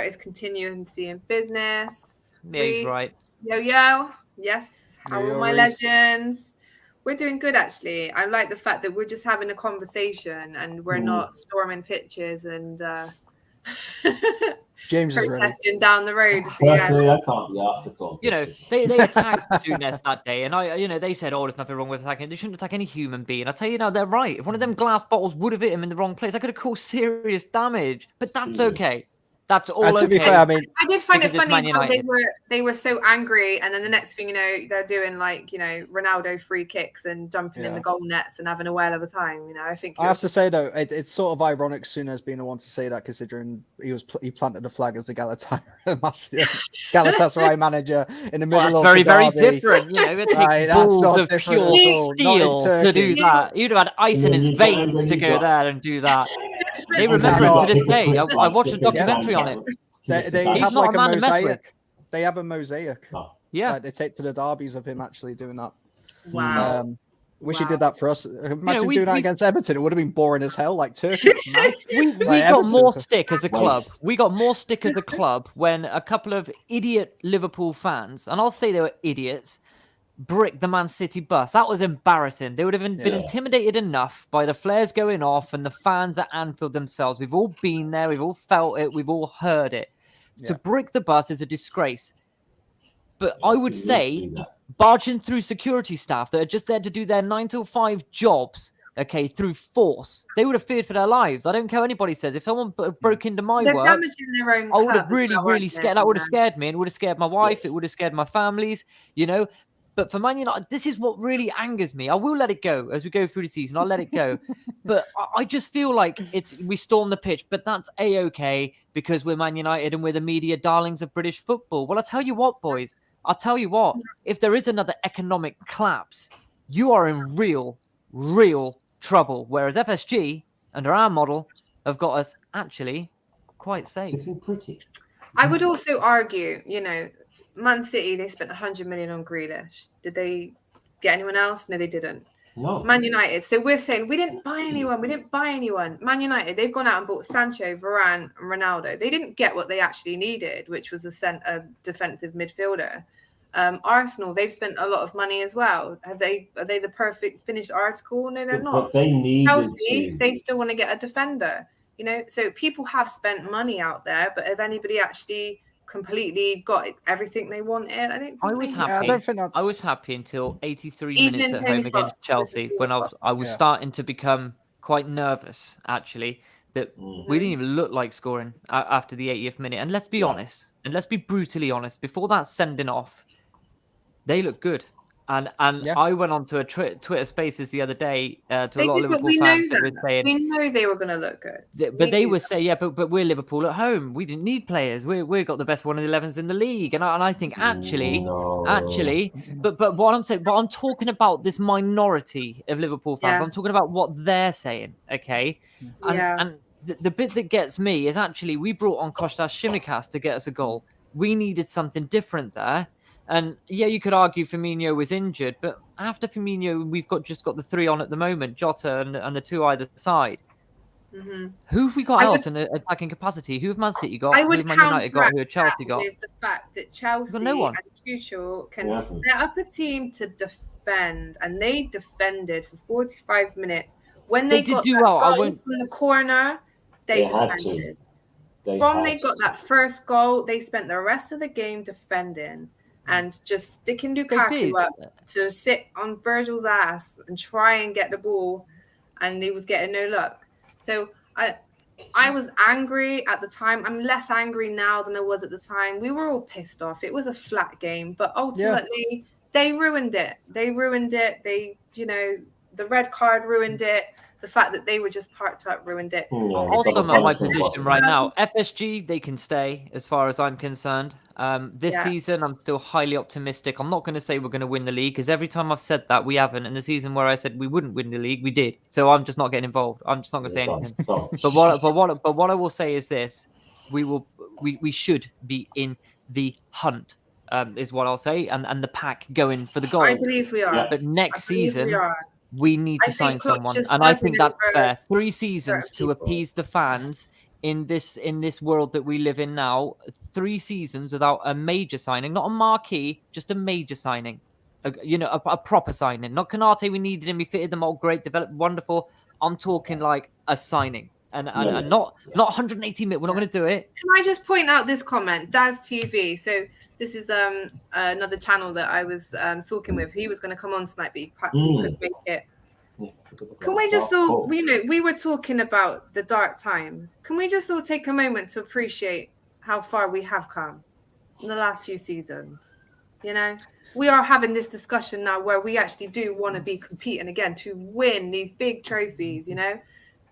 is continuity in business. Yeah, he's right. Yo. Yes. How are my legends? We're doing good, actually. I like the fact that we're just having a conversation and we're not storming pitches and James is protesting down the road. I can't be after Tom. You know, they attacked Souness that day, and they said, "Oh, there's nothing wrong with attacking. They shouldn't attack any human being." I tell you now, they're right. If one of them glass bottles would have hit him in the wrong place, that could have caused serious damage. But that's okay. That's all okay. To be fair, I mean, I did find it funny how they were so angry, and then the next thing you know, they're doing like, you know, Ronaldo free kicks and jumping in the goal nets and having a whale of a time. You know, I think I have to say though, it's sort of ironic Souness being the one to say that, considering he planted the flag as the Galatasaray manager in the middle of very, the very derby. different. You know, it takes balls of pure steel to do that. You'd have had ice in his veins to go there and do that. They remember it to this day. I watched a documentary on it. They have like a mosaic. They have a mosaic. Yeah, they take to the derbies of him actually doing that. Wow. Wish he did that for us. Imagine doing that against Everton. It would have been boring as hell, like Turkey. we got more stick as a club. We got more stick as a club when a couple of idiot Liverpool fans, and I'll say they were idiots, bricked the Man City bus. That was embarrassing. They would have been intimidated enough by the flares going off and the fans at Anfield themselves. We've all been there. We've all felt it. We've all heard it. To brick the bus is a disgrace. But I would say barging through security staff that are just there to do their 9 to 5 jobs, okay, through force, they would have feared for their lives. I don't care what anybody says. If someone broke into my work, damaging their own I would have really scared. That would have scared me, and it would have scared my wife. It would have scared my families, you know. But for Man United, this is what really angers me. I will let it go as we go through the season. I'll let it go. But I just feel like we storm the pitch, but that's A-okay because we're Man United and we're the media darlings of British football. Well, I'll tell you what, boys. I'll tell you what. If there is another economic collapse, you are in real trouble. Whereas FSG, under our model, have got us actually quite safe. I would also argue, you know, Man City, they spent 100 million on Grealish. Did they get anyone else? No, they didn't. No. Man United. So we're saying we didn't buy anyone. We didn't buy anyone. Man United, they've gone out and bought Sancho, Varane, and Ronaldo. They didn't get what they actually needed, which was a defensive midfielder. Arsenal, they've spent a lot of money as well. Are they the perfect finished article? No, they're not. But they needed Chelsea, to. they still want to get a defender. You know, so people have spent money out there, but have anybody actually completely got everything they wanted? I don't think I was they happy. have. I don't think that's... I was happy until 83 Even minutes at Tony home against Fox, Chelsea when I was starting to become quite nervous, actually, that we didn't even look like scoring after the 80th minute. And let's be honest, and let's be brutally honest, before that sending off, they look good. And I went on to a Twitter Spaces the other day to a lot of Liverpool fans that were saying, we know they were going to look good. But they were saying, but we're Liverpool at home. We didn't need players. We've got the best 1-11s in the league. And I think actually, but what I'm saying, but I'm talking about this minority of Liverpool fans. I'm talking about what they're saying, okay? And the bit that gets me is actually we brought on Kostas Tsimikas to get us a goal. We needed something different there. And yeah, you could argue Firmino was injured, but after Firmino, we've just got the three on at the moment, Jota and the two either side. Mm-hmm. Who have we got else in attacking capacity? Who have Man City got? Who have Man United got? Who have Chelsea got? With the fact that Chelsea no one. and Tuchel can set up a team to defend, and they defended for 45 minutes. When they got that goal from the corner, they defended. They got that first goal, they spent the rest of the game defending and just sticking Lukaku up to sit on Virgil's ass and try and get the ball, and he was getting no luck. So I was angry at the time. I'm less angry now than I was at the time. We were all pissed off. It was a flat game, but ultimately they ruined it. They, the red card ruined it. The fact that they were just parked up ruined it. Also, my position right now, FSG, they can stay as far as I'm concerned. This season, I'm still highly optimistic. I'm not going to say we're going to win the league because every time I've said that, we haven't. And the season where I said we wouldn't win the league, we did. So I'm just not getting involved. I'm just not going to say anything. But what I will say is this: we should be in the hunt. Is what I'll say, and the pack going for the goal. I believe we are. But next season, we need to sign someone, and I think that's fair. 3 seasons to appease the fans in this world that we live in now. 3 seasons without a major signing, not a marquee, just a major signing. A proper signing. Not Konate, we needed him. We fitted them all great, developed wonderful. I'm talking like a signing. And not 180 minutes. We're not going to do it. Can I just point out this comment? Daz TV. So this is another channel that I was talking with. He was going to come on tonight, but he couldn't make it. Can we just all, we were talking about the dark times. Can we just all take a moment to appreciate how far we have come in the last few seasons? We are having this discussion now where we actually do want to be competing again to win these big trophies,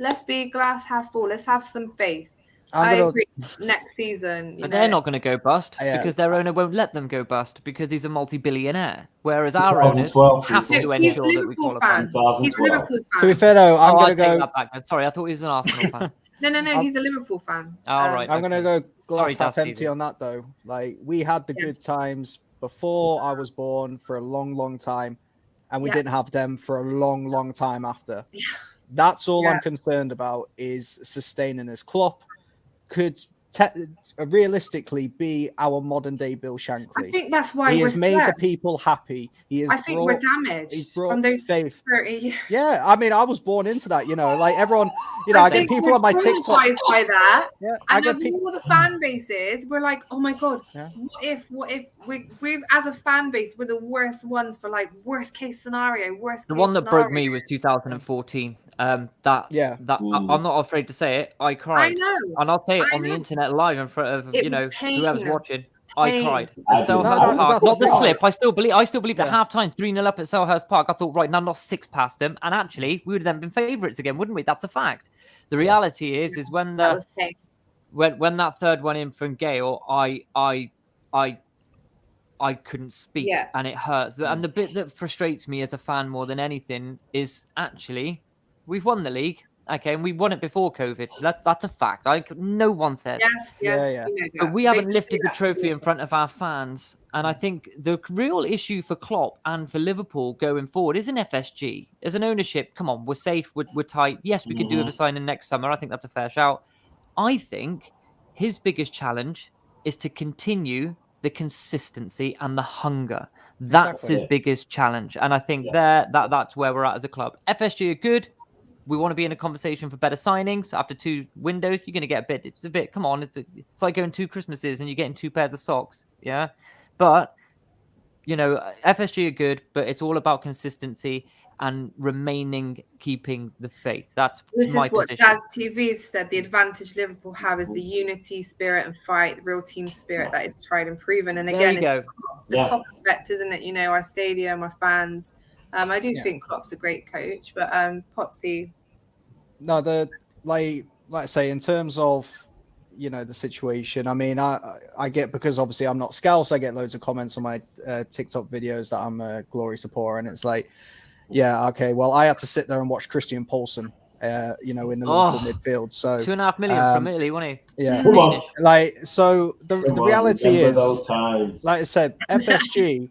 Let's be glass half full. Let's have some faith. I agree. Next season, but they're not going to go bust because their owner won't let them go bust because he's a multi-billionaire. Whereas our owners have to ensure that we qualify. He's a Liverpool fan. To be fair, though, I'm going to go. That back. Sorry, I thought he was an Arsenal fan. No. He's a Liverpool fan. All right. I'm going to go glass half empty on that, though. Like, we had the good times before I was born for a long, long time, and we didn't have them for a long, long time after. Yeah. That's all I'm concerned about is sustaining this. Klopp could realistically be our modern day Bill Shankly. I think that's why he has made the people happy. I think we're damaged from those faith. 30. Yeah, I mean, I was born into that. Like everyone, I get people on my TikTok by that. Yeah, I get people. All the fan bases. We're like, oh my god, what if we as a fan base we're the worst ones for like worst case scenario. The one that broke me was 2014. I'm not afraid to say it. I cried. I know. And I'll say it on the internet live in front of whoever's watching. I cried. Not the slip. I still believe that half-time 3-0 up at Selhurst Park. I thought, right, now not 6 past them. And actually, we would have then been favourites again, wouldn't we? That's a fact. The reality is when that third one in from Gale, I couldn't speak and it hurts. And the bit that frustrates me as a fan more than anything is actually we've won the league. Okay, and we won it before COVID. That's a fact. No one says. Yes. But we haven't lifted the trophy in front of our fans. And I think the real issue for Klopp and for Liverpool going forward isn't FSG. As an ownership, come on, we're safe, we're tight. Yes, we could do with a signing next summer. I think that's a fair shout. I think his biggest challenge is to continue the consistency and the hunger. That's his biggest challenge. And I think that's where we're at as a club. FSG are good. We want to be in a conversation for better signings. After 2 windows, you're going to get it's a bit, come on, it's like going 2 Christmases and you're getting 2 pairs of socks. Yeah. But, FSG are good, but it's all about consistency and keeping the faith. That's my position. This is what Daz TV said. The advantage Liverpool have is the unity, spirit and fight, real team spirit that is tried and proven. And again, it's the Klopp effect, isn't it? Our stadium, our fans. I do think Klopp's a great coach, but Potsy. No, like I say, in terms of the situation. I mean, I get, because obviously I'm not Scouse, I get loads of comments on my TikTok videos that I'm a Glory supporter, and it's like, yeah, okay, well, I had to sit there and watch Christian Poulsen, in the Liverpool midfield. So 2.5 million from Italy, wasn't he? Yeah, like, so the reality is, like I said, FSG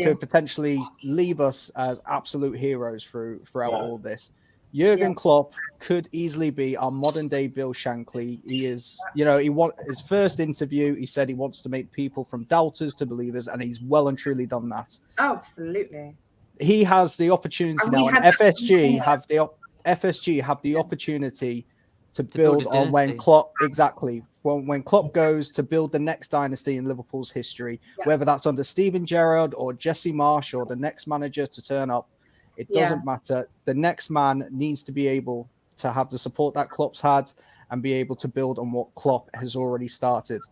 could potentially leave us as absolute heroes throughout all this. Jurgen Klopp could easily be our modern day Bill Shankly. He is, his first interview, he said he wants to make people from doubters to believers, and he's well and truly done that. Oh, absolutely. He has the opportunity now, and FSG have the opportunity to build on when Klopp, when Klopp goes to build the next dynasty in Liverpool's history, whether that's under Steven Gerrard or Jesse Marsh or the next manager to turn up. It doesn't matter. The next man needs to be able to have the support that Klopp's had and be able to build on what Klopp has already started.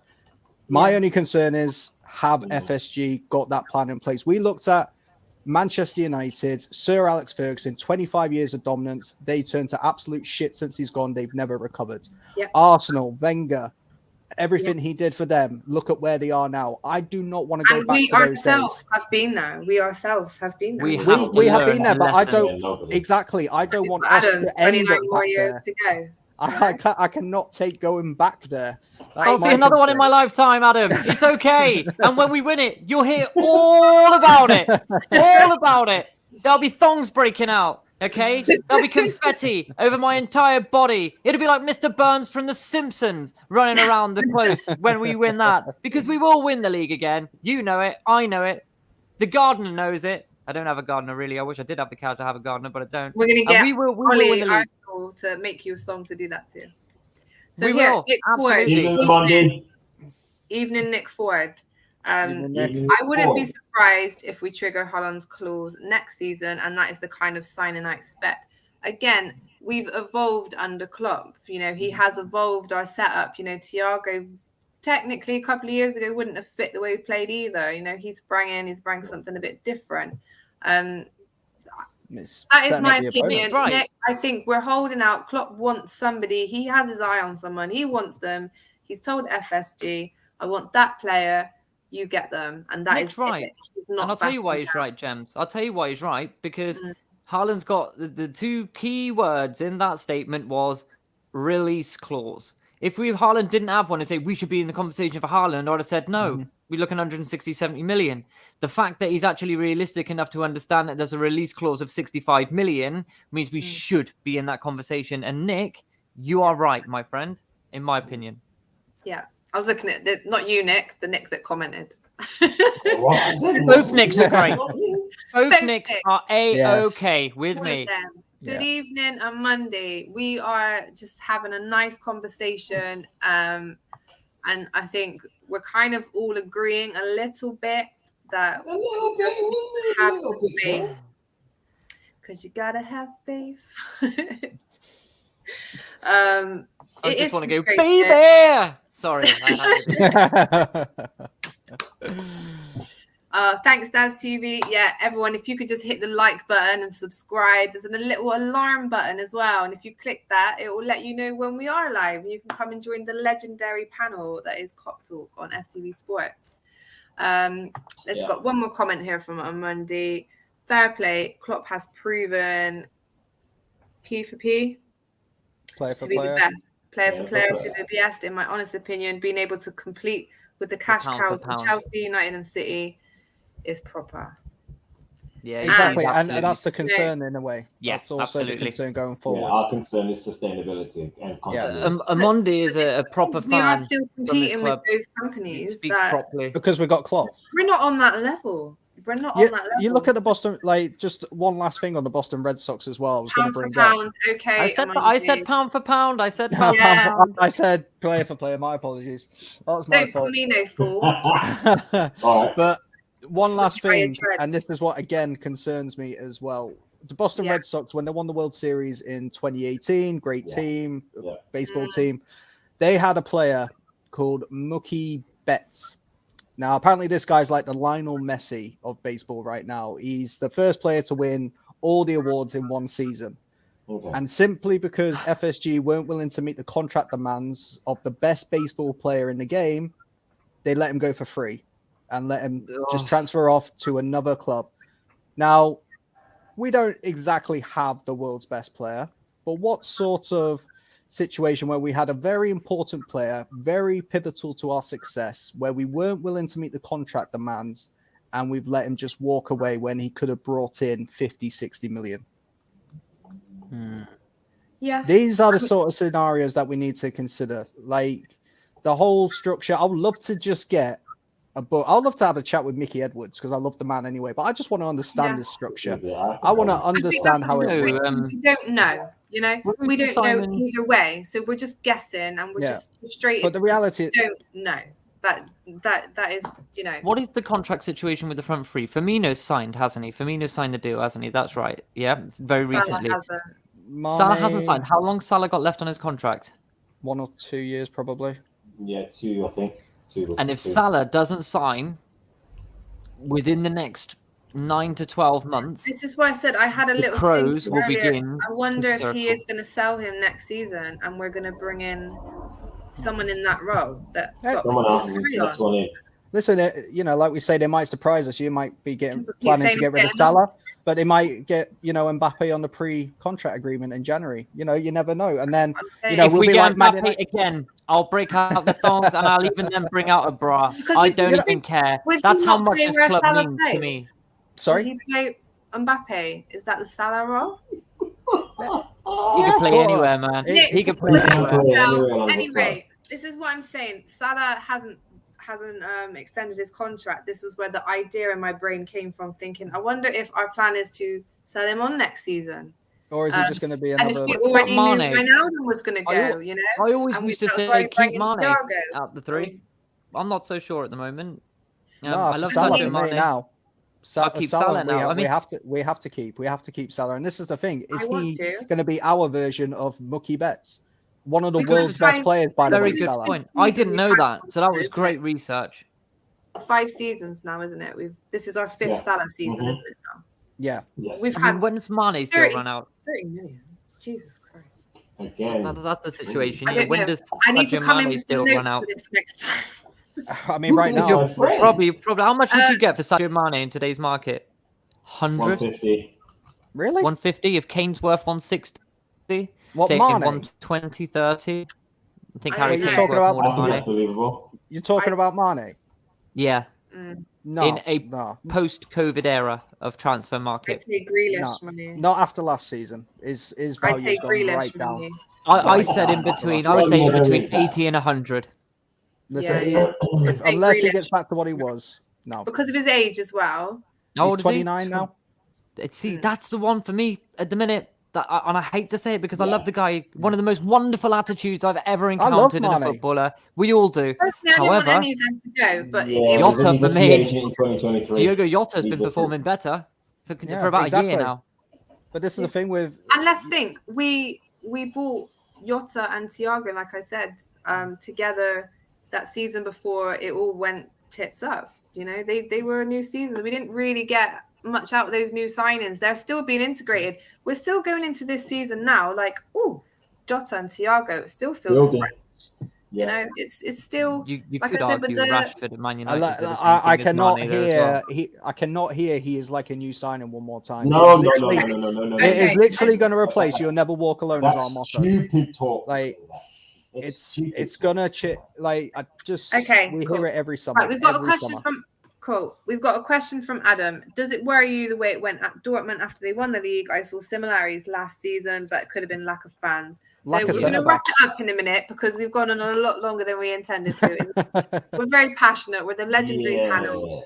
My only concern is, have FSG got that plan in place? We looked at Manchester United, Sir Alex Ferguson, 25 years of dominance. They turned to absolute shit since he's gone. They've never recovered. Arsenal, Wenger, everything he did for them. Look at where they are now. I do not want to go back to those days. We ourselves have been there. We have been there, but I don't exactly. I don't want us to end up back there. To go. I cannot take going back there. I'll see another one in my lifetime, Adam. It's okay. And when we win it, you'll hear all about it. All about it. There'll be thongs breaking out. Okay? There'll be confetti over my entire body. It'll be like Mr. Burns from The Simpsons running around the close when we win that. Because we will win the league again. You know it. I know it. The gardener knows it. I don't have a gardener, really. I wish I did have the cow to have a gardener, but I don't. We're going to get we will win the league. To make you a song to do that too. So we will. Absolutely. Evening, Nick Ford. I wouldn't be surprised if we trigger Haaland's clause next season, and that is the kind of signing I expect. Again, we've evolved under Klopp. He has evolved our setup. Thiago, technically, a couple of years ago, wouldn't have fit the way we played either. He sprang something a bit different. That is my opinion. Right. Nick, I think we're holding out. Klopp wants somebody. He has his eye on someone. He wants them. He's told FSG, I want that player. You get them. And that Nick's is right. And I'll tell you why he's right, Gems. I'll tell you why he's right. Because Haaland's got the 2 key words in that statement was release clause. If Haaland didn't have one and say we should be in the conversation for Haaland, I'd have said no. We look at 160, 70 million. The fact that he's actually realistic enough to understand that there's a release clause of 65 million means we should be in that conversation. And Nick, you are right, my friend, in my opinion. Yeah. I was looking at not you, Nick, the Nick that commented. Both Nicks are great. Both Nicks are A-okay with me. Good evening on Monday. We are just having a nice conversation. And I think we're kind of all agreeing a little bit that we just have faith. Because you got to have faith. I just want to go, baby! Sorry. Thanks, Daz TV. Yeah, everyone, if you could just hit the like button and subscribe. There's a little alarm button as well. And if you click that, it will let you know when we are live. You can come and join the legendary panel that is KopTalk on FTV Sports. Let's got one more comment here from Monday. Fair play. Klopp has proven P for P. Player for to be player. the best. Player for player to player. the best, in my honest opinion. Being able to compete with the cash pound for cows of pound. Chelsea, United, and City is proper. Yeah, Exactly, he's and absolutely- that's the concern in a way. Yeah, That's also the absolutely. concern going Yeah, forward. our concern is sustainability and continuity. Amondi is a proper We are fan still from this competing with club. those He companies speaks that properly. Because we got Klopp. we're not on that level. We're not You, on that level. you look at the Boston, like, just one last thing on the Boston Red Sox as well. I was going to pound for bring up. pound. Okay, I said Amondi. pound for pound. I said Pound pound Yeah. for pound. I said player for player. My apologies. That's my Don't call fault. me no fool. All right. But one last Switch fire thing, and this treads. is what again concerns me as well. The Boston Yeah. Red Sox, when they won the World Series in 2018, great Yeah. team, Yeah. baseball Mm. team. They had a player called Mookie Betts. Now, apparently, this guy's like the Lionel Messi of baseball right now. He's the first player to win all the awards in one season. Okay. And simply because FSG weren't willing to meet the contract demands of the best baseball player in the game, they let him go for free and let him just Ugh. transfer off to another club. Now, we don't exactly have the world's best player, but what sort of situation where we had a very important player, very pivotal to our success, where we weren't willing to meet the contract demands and we've let him just walk away when he could have brought in 50, 60 million? Yeah. These are the sort of scenarios that we need to consider. Like the whole structure. I would love to just get a book. I'd love to have a chat with Mickey Edwards because I love the man anyway. But I just want to understand Yeah. his structure. Yeah, I want to I think understand that's how it the No, works. thing, we don't know. You know, What we was don't know Simon- either way. So we're just guessing and we're Yeah. just frustrated. But the reality, we don't know. That is, you know. What is the contract situation with the front three? Firmino's signed, hasn't he? Firmino's signed the deal, hasn't he? That's right. Yeah, very Salah recently. hasn't. Salah hasn't Mane, signed. How long Salah got left on his contract? 1 or 2 years probably. Yeah, 2, I think. 2. And if 2. Salah doesn't sign within the next 9 to 12 months, This is why I said I had a the little pros think will earlier. begin I wonder to if circle. he is going to sell him next season, and we're going to bring in someone in that role that Hey, got Someone else. carry Next on. one in. Listen, like we say, they might surprise us. You might be People keep planning saying to get rid of getting on. Salah, but they might get, Mbappe on the pre-contract agreement in January. You never know. And then, Okay. if we'll we be get like Man Mbappe United. again, I'll break out the thongs and I'll even then bring out a bra. Because I if don't you even think- care. would That's you how not much play this where club Salah means to plays? me. Sorry? Does he play Mbappe? Is that the Salah role? He Yeah, can play but anywhere, man. it- He can play anywhere. Well, anyway, this is what I'm saying. Salah hasn't extended his contract. This is where the idea in my brain came from, thinking, I wonder if our plan is to sell him on next season. Or is it just going to be And another? if we already knew Mane? Wijnaldum was going to go, I always and used to that's why say we keep bring in Mane Thiago. out the three. I'm not so sure at the moment. No, I for love Salah Sadio for me Mane. now. I'll keep Salah now. I mean- we have to keep Salah, and this is the thing: is I want he to. going to be our version of Mookie Betts, one of the Because world's it's best fine. players? By the Very way, good Salah. point. I didn't know that, so that was great research. 5 seasons now, isn't it? This is our 5th Yeah. Salah season, Mhm. isn't it now? Yeah, Yes. We've I had mean, when's Mane still 30 run out? 30 million. Jesus Christ. Again. That's the situation. I You know, don't when know. does I need to Sadio come in Mane with still some run notes out? for this next time. I mean, right Who's now, your friend? Probably. How much would you get for Sadio Mane in today's market? 100? 150. really, 150? If Kane's worth 160? what Taking Mane? 120, 30? I think I Harry don't Kane's know. worth Talking more I than think Mane. that's believable. You're talking about Mane? Yeah, Mm. No, in a no, post-COVID era of transfer I'd market. say Grealish No. money. not after last season. His I'd value say has gone Grealish right down. money. I Right said in now, between. after I would say in last between season. 80 and 100. Listen, Yeah. if, Say unless he Grealish. gets back to what he was, no. Because of his age as well. How He's old is he? 29 now. See, that's the one for me at the minute. And I hate to say it because I Yeah. love the guy. One of the most wonderful attitudes I've ever love encountered in a Mane. footballer. We all do. Personally, I don't want However, any of them to go, but Yeah, it Jota was he's for a free me. agent in 2023. Diogo Jota's He's been a performing better for Yeah, about a exactly. year now. But this is the thing with and let's think, we bought Jota and Thiago, like I said, together that season before it all went tits up. They were a new season. We didn't really get much out of those new signings. They're still being integrated. We're still going into this season now, like, oh, Jota and Thiago, it still feels Building. fresh. You know, it's still You like could I said, with argue the Rashford at Man United. I cannot hear I cannot hear he is like a new signing one more time. No. It is literally going to replace "You'll never walk alone" as our motto. Stupid talk. Like it's gonna we hear it every summer. Right, we've got a question from We've got a question from Adam. Does it worry you the way it went at Dortmund after they won the league? I saw similarities last season, but it could have been lack of fans. So we're going to wrap it up in a minute because we've gone on a lot longer than we intended to. We're very passionate. We're the legendary panel.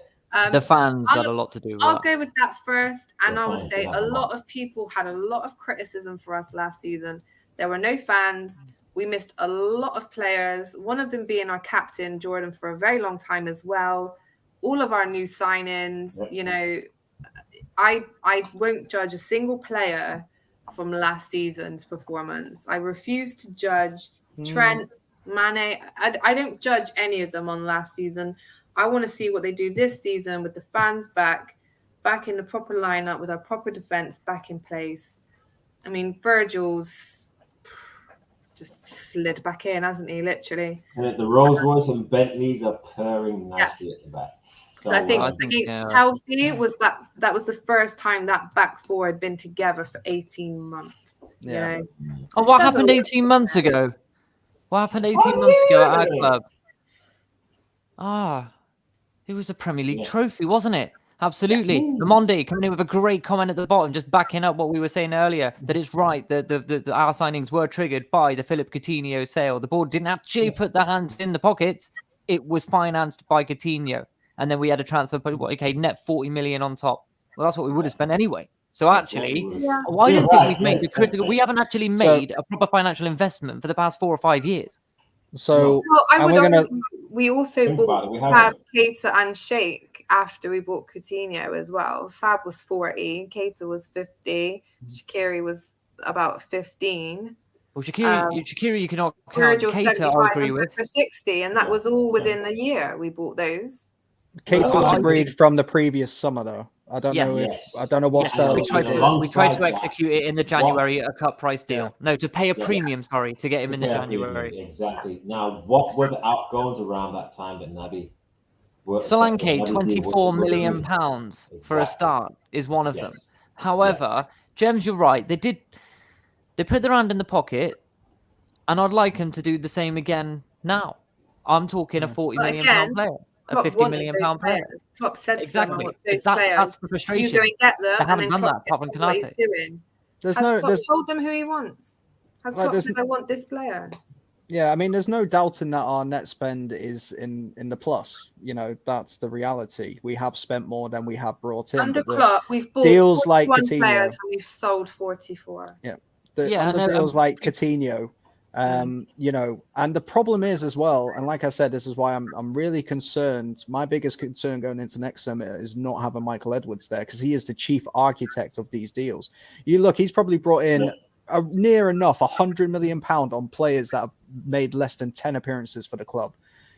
The fans had a lot to do with I'll go with that first. And I will say a lot of people had a lot of criticism for us last season. There were no fans. We missed a lot of players, one of them being our captain, Jordan, for a very long time as well. All of our new signings, you know, I won't judge a single player from last season's performance. I refuse to judge Trent, Mane. I don't judge any of them on last season. I want to see what they do this season with the fans back in the proper lineup, with our proper defense back in place. I mean, Virgil's just slid back in, hasn't he? Literally. And the Rolls Royce and Bentleys are purring nicely at the back. So I think Chelsea was that was the first time that back four had been together for 18 months. Yeah. You know? Oh, what happened 18 months ago? What happened 18 months ago at our club? It was a Premier League trophy, wasn't it? Absolutely. Ramondi coming in with a great comment at the bottom, just backing up what we were saying earlier, that it's right that our signings were triggered by the Philip Coutinho sale. The board didn't actually put their hands in the pockets. It was financed by Coutinho. And then we had a transfer, net 40 million on top. Well, that's what we would have spent anyway. So actually, I don't think we've made the critical. We haven't actually made a proper financial investment for the past 4 or 5 years. So we also bought Fab, Keita, and Sheikh after we bought Coutinho as well. Fab was 40, Keita was 50, Shaqiri was about 15. Well, Shaqiri, you cannot count. Keita, I agree with. For 60, and that was all within a year. We bought those. Keita was agreed from the previous summer, though. I don't know what sales we tried to execute it in the January a cut price deal. No, to pay a premium, to get him in the January. Exactly. Now, what were the outgoings around that time that Naby? Solanke, £24 million for a start is one of them. However, Gems, you're right. They put their hand in the pocket, and I'd like them to do the same again now. I'm talking a £40 million player. A £50 million player. Klopp said exactly. That's the frustration. You go and get them. They haven't done that apart from what he's doing. Has Klopp told them who he wants? Has Klopp said, I want this player? Yeah, I mean, there's no doubting that our net spend is in the plus. You know, that's the reality. We have spent more than we have brought in. Under Klopp, we've bought deals like Coutinho, players and we've sold 44. Yeah, deals like Coutinho. You know, and the problem is as well, and like I said, this is why I'm really concerned. My biggest concern going into next summer is not having Michael Edwards there, because he is the chief architect of these deals. You look, he's probably brought in near enough £100 million on players that have made less than 10 appearances for the club.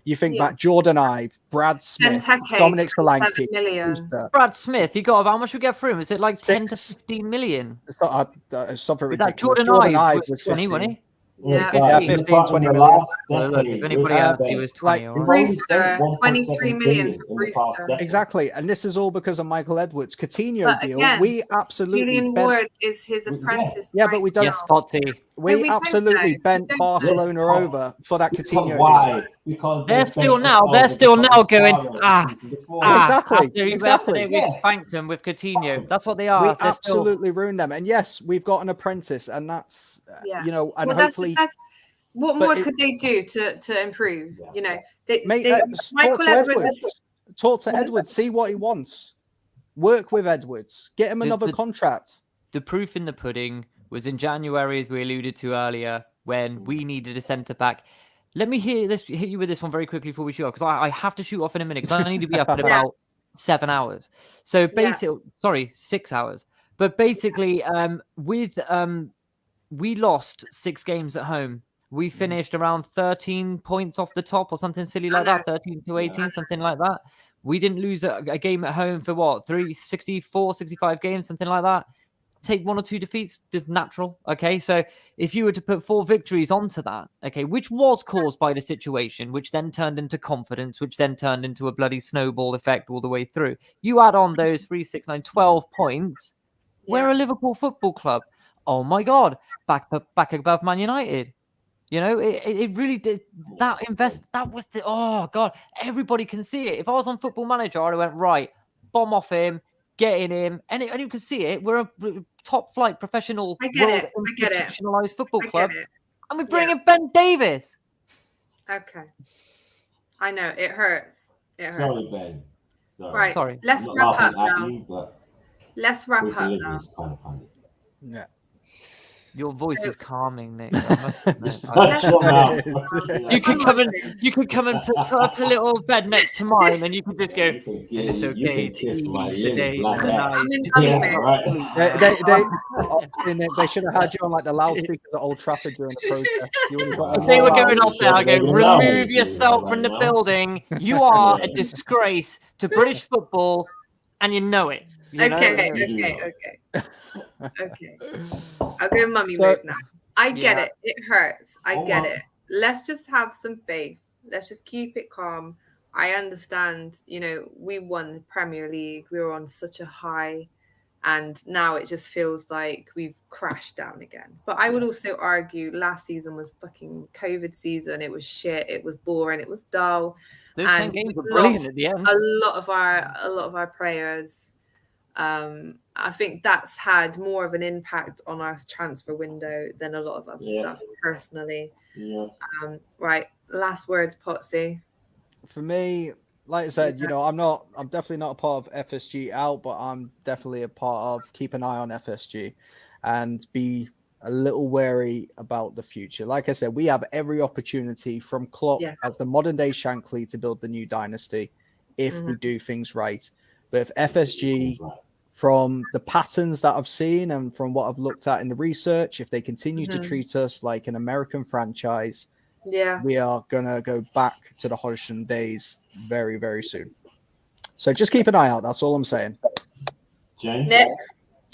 You think that Jordan Ive, Brad Smith, Dominic Solanke, Brad Smith, how much we get for him? Is it like 10 to 15 million? It's not something ridiculous. That Jordan Ive was 20, wasn't he? Yeah, 15, 20 million. If anybody else, he was 20. Brewster, 23 million for Brewster. Exactly, and this is all because of Michael Edwards' Coutinho deal. We absolutely Julian Ward is his apprentice. Yeah, but we don't. Yes, Potty. We absolutely bent Barcelona over for that Coutinho deal. Because they're still now going, exactly. We spanked them with Coutinho. That's what they are. We absolutely ruined them. And yes, we've got an apprentice, and that's you know, and hopefully. What more could they do to improve? You know, talk to Edwards, see what he wants, work with Edwards, get him another contract. The proof in the pudding was in January, as we alluded to earlier, when we needed a centre back. Let me hit you with this one very quickly before we shoot off, because I have to shoot off in a minute, because I need to be up in about 7 hours. So basically, 6 hours. But basically, we lost 6 games at home. We finished around 13 points off the top or something silly like that, 13 to 18, something like that. We didn't lose a game at home for 64, 65 games, something like that. take 1 or 2 defeats, just natural. Okay, so if you were to put 4 victories onto that, okay, which was caused by the situation, which then turned into confidence, which then turned into a bloody snowball effect all the way through. You add on those 3, 6, 9, 12 points. We're a Liverpool Football Club. Oh my God, back above Man United. You know, it really did. That was the, oh God, everybody can see it. If I was on Football Manager, I'd have went, right, bomb off him, get in him, and you can see it. We're a top flight professional, institutionalized football club, and we're bringing Ben Davis. Okay, I know it hurts. It hurts. Sorry, Ben. Right, sorry. Let's wrap up now. Let's wrap up now. Kind of funny. Yeah. Your voice is calming, Nick. You could come and put up a little bed next to mine, and you could just go. It's okay. They should have had you on like the loudspeakers at Old Trafford during the protest. If they were going off there, I go, remove yourself from the building. You are a disgrace to British football. And you know it. Okay. I'll go mummy mode now. I get it. It hurts. I get it. Let's just have some faith. Let's just keep it calm. I understand, you know, we won the Premier League. We were on such a high. And now it just feels like we've crashed down again. But I would also argue last season was fucking COVID season. It was shit. It was boring. It was dull. Those 10 games were brilliant at the end. A lot of our players, I think that's had more of an impact on our transfer window than a lot of other stuff personally. Yeah. Right. Last words, Potsy. For me, like I said, you know, I'm definitely not a part of FSG out, but I'm definitely a part of keep an eye on FSG and be a little wary about the future. Like I said, we have every opportunity from Klopp as the modern day Shankly to build the new dynasty if we do things right. But if FSG, from the patterns that I've seen and from what I've looked at in the research, if they continue to treat us like an American franchise, we are going to go back to the Hodgson days very, very soon. So just keep an eye out. That's all I'm saying. James? Nick,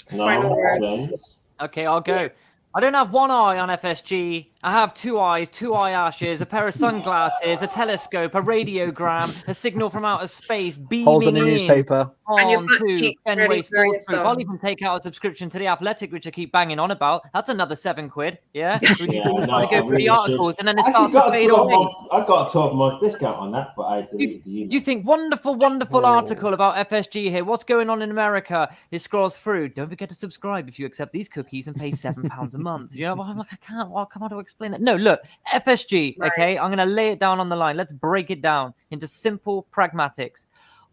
final words. James? Okay, I'll go. I don't have one eye on FSG. I have 2 eyes, 2 eyelashes, a pair of sunglasses, a telescope, a radiogram, a signal from outer space, beaming holes in the newspaper. Onto Fenway Sports Group. I'll even take out a subscription to The Athletic, which I keep banging on about. That's another £7. Yeah? I go through the articles, and then it starts to fade away. I've got a 12-month discount on that, but I do. You think, wonderful article about FSG here. What's going on in America? It scrolls through. Don't forget to subscribe if you accept these cookies and pay £7 a month. You know, I'm like, I can't. Well, come on to explain it. No, look, FSG, okay? I'm going to lay it down on the line. Let's break it down into simple pragmatics.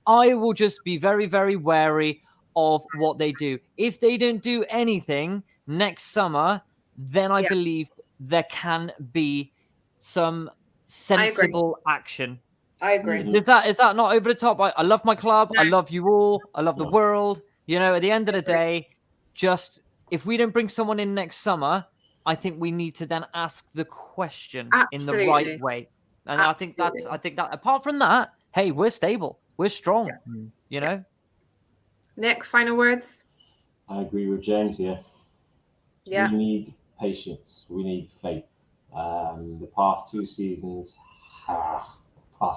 I will just be very, very wary of what they do. If they don't do anything next summer, then I believe there can be some sensible action. I agree. Is that not over the top? I love my club. No. I love you all. I love the world. You know, at the end of the day, just if we don't bring someone in next summer, I think we need to then ask the question in the right way. And I think that apart from that, hey, we're stable. We're strong. Yeah. You know? Nick, final words? I agree with James here. Yeah. We need patience. We need faith. The past 2 seasons, past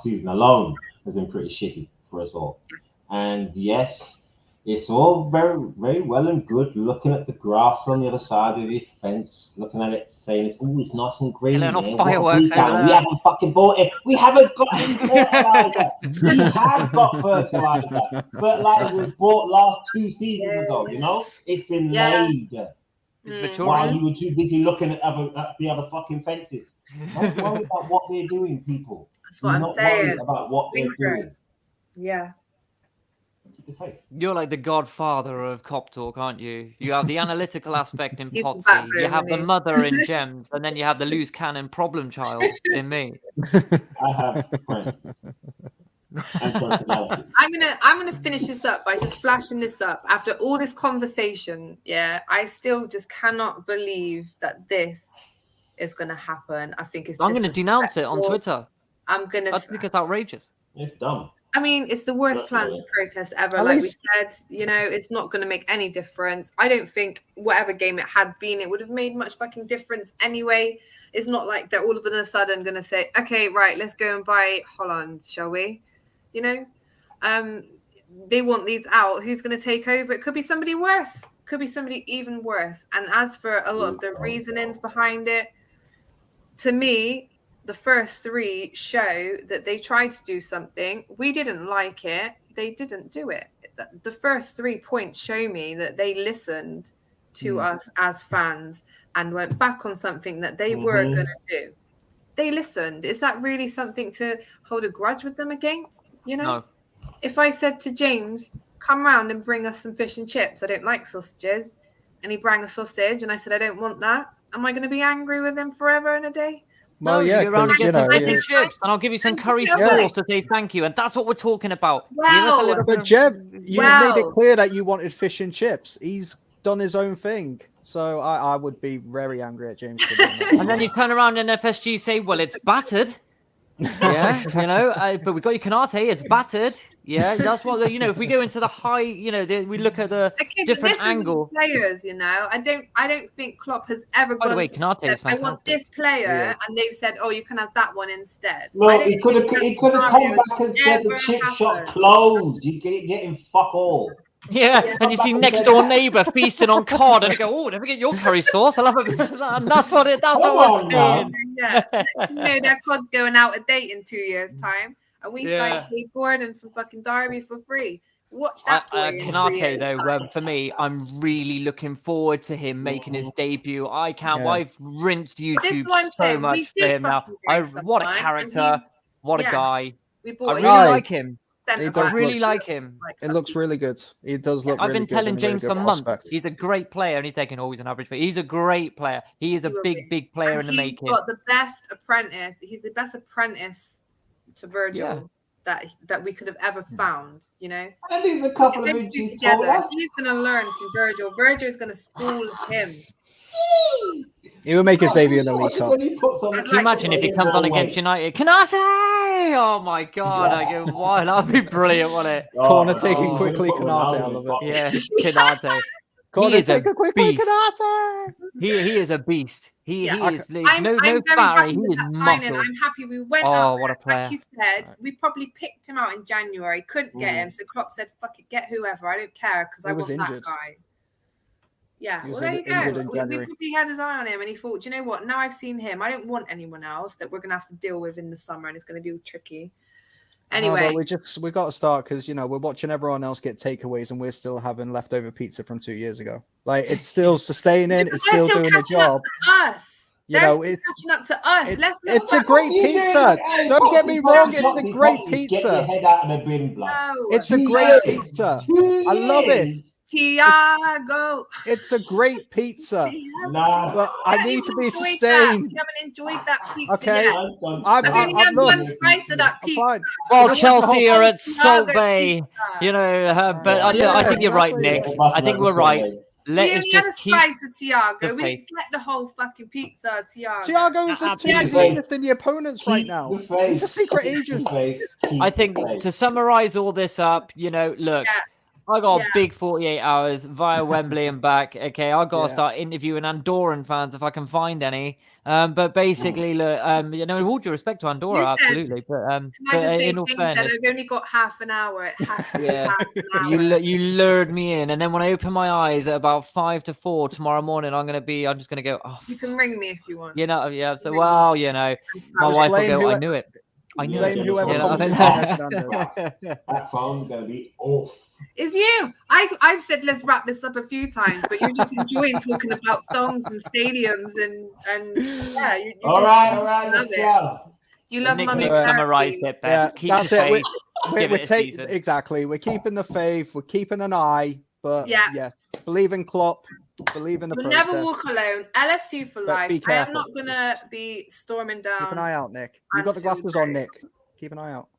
season alone has been pretty shitty for us all. And yes, it's all very, very well and good looking at the grass on the other side of the fence, looking at it, saying it's always nice and green. And fireworks over there. We haven't fucking bought it. We haven't got any fertilizer. We have got fertilizer, but like we bought last 2 seasons ago, you know, it's been laid. While you were too busy looking at the other fucking fences. Don't worry about what they're doing, people. That's what I'm saying. About what they're doing. Yeah. You're like the godfather of KopTalk, aren't you? You have the analytical aspect in Potsy, you have the mother in Gems, and then you have the loose cannon problem child in me. I have friends. I'm gonna finish this up by just flashing this up. After all this conversation, I still just cannot believe that this is gonna happen. I think I'm gonna denounce it on Twitter. I think it's outrageous. It's dumb. I mean, it's the worst planned protest ever. At Like least- we said, you know, it's not going to make any difference. I don't think whatever game it had been, it would have made much fucking difference anyway. It's not like they're all of a sudden going to say, okay, right, let's go and buy Holland, shall we? You know, they want these out. Who's going to take over? It could be somebody worse. Could be somebody even worse. And as for a lot of the reasonings behind it, to me, the first three show that they tried to do something. We didn't like it. They didn't do it. The first 3 points show me that they listened to us as fans and went back on something that they were going to do. They listened. Is that really something to hold a grudge with them against? You know, No. If I said to James, come round and bring us some fish and chips, I don't like sausages, and he brought a sausage and I said, I don't want that. Am I going to be angry with him forever and a day? No, Well, yeah, you go around and 'cause, get some you fish know, and chips, and I'll give you some curry Yeah. sauce to say thank you. And that's what we're talking about. Give us a Wow. little bit But of- Jeb, you made it Wow. clear that you wanted fish and chips. He's done his own thing. So I would be very angry at James for doing that. And then you turn around and FSG say, well, it's battered. Yeah, you know, but we've got your Canate, it's battered. Yeah, that's what, you know, if we go into the high, you know, we look at the Okay, but different this is angle. players, you know. I don't think Klopp has ever By the gone way, to Canate said, is I want fantastic. this player, Yeah. and they've said, oh, you can have that one instead. I No, don't he could have think that come scenario back and said the ever chip shop happened. closed. You getting fuck all. Yeah, and you see next door neighbour feasting on cod, and you go, "Oh, let me get your curry sauce. I love a bit of that." And that's what Come we're on now. saying. Yeah, you know, their cod's going out of date in 2 years' time, and we Yeah. signed Lee Gordon from fucking Derby for free. Watch that boy in 3 Canate, years' though, time. for me, I'm really looking forward to him making his debut. I can't. Yeah. I've rinsed This is YouTube what I'm so saying. We much for did him now. fucking great What a sometime, and character! What a yeah, guy! we I bought really him Right. like him. centre He I does back. really look- like him. Like It looks really good. He does look I've really been good telling and really James good for months prospect. he's a great player, and he's thinking, oh, he's an average player. He's a great player. He is a He will big, be. big player And in the he's making. got the best apprentice. He's the best apprentice to Virgil that we could have ever found. You know, And he's a couple of those two inches together. taller. He's going to learn from Virgil. Virgil is going to school him. He will make his debut in the League Cup. When he puts on I'd Can you like imagine to if he see comes on Well, against United? Canate! Oh my god! I go, why? That'd be brilliant, wouldn't it? Corner taken quickly, Canate, I love it. Yeah, Canate. Corner is a take a quickly, beast. Canate! He is a beast. He Yeah. is. There's I'm no very Barry. happy He with is that signing. muscle. I'm happy we went Oh, out. what a player. Like you said, we probably picked him out in January. Couldn't get him. So Klopp said, fuck it, get whoever. I don't care because He I was want injured. that guy. Yeah, He was well, there you injured go. in We January. probably had his eye on him and he thought, you know what? Now I've seen him. I don't want anyone else that we're going to have to deal with in the summer and it's going to be tricky. Anyway. No, but we got to start because we're watching everyone else get takeaways and we're still having leftover pizza from 2 years ago. Like it's still sustaining, it's still doing the job. Us. You They're know, still it's catching up to us. Let's not it's a back great off. pizza. Don't get me wrong, it's a great Get your pizza. head out of the bin, blood. No. It's a great pizza. I love it. Tiago. It's a great pizza. Nah. But I need to be Enjoyed that. sustained. You haven't enjoyed that pizza Okay. yet. I've I've only had look, one slice of that I'm pizza. fine. Well, That's Chelsea the are whole at Salt Tiago Bay, pizza. you know. But Yeah, I think you're right, exactly. Nick. I think we're right. Let We us only had a just keep. slice of Tiago. the We faith. didn't get the whole fucking pizza, Tiago. Tiago is just Absolutely. assisting the opponents right now. He's a secret agent. I think to summarize all this up, look, I got a big 48 hours via Wembley and back. Okay, I got to start interviewing Andorran fans if I can find any. But basically, look, with all due respect to Andorra, You said- absolutely. But in all fairness, I've only got half an hour. It has to be half an hour. you lured me in, and then when I open my eyes at about 5 to 4 tomorrow morning, I'm just gonna go. Oh, You can ring me if you want. yeah. So my wife will go. I knew it. I knew Blame it. whoever You know, commented I on mean- Fernandez. That phone's gonna be off. It's you. I've said let's wrap this up a few times, but you're just enjoying talking about songs and stadiums and yeah. You All right, let's love it. go. You love Nick Mummy summarized Turkey. it best. Yeah, Keep that's the it. faith. We're Give it a taking season. exactly. We're keeping the faith. We're keeping an eye. But yes, believe in Klopp. Believe in the You'll process. never walk alone. LFC for But life. be I am careful. not gonna be storming down. Keep an eye out, Nick. You've got the Anfield glasses on, Road. Nick. Keep an eye out.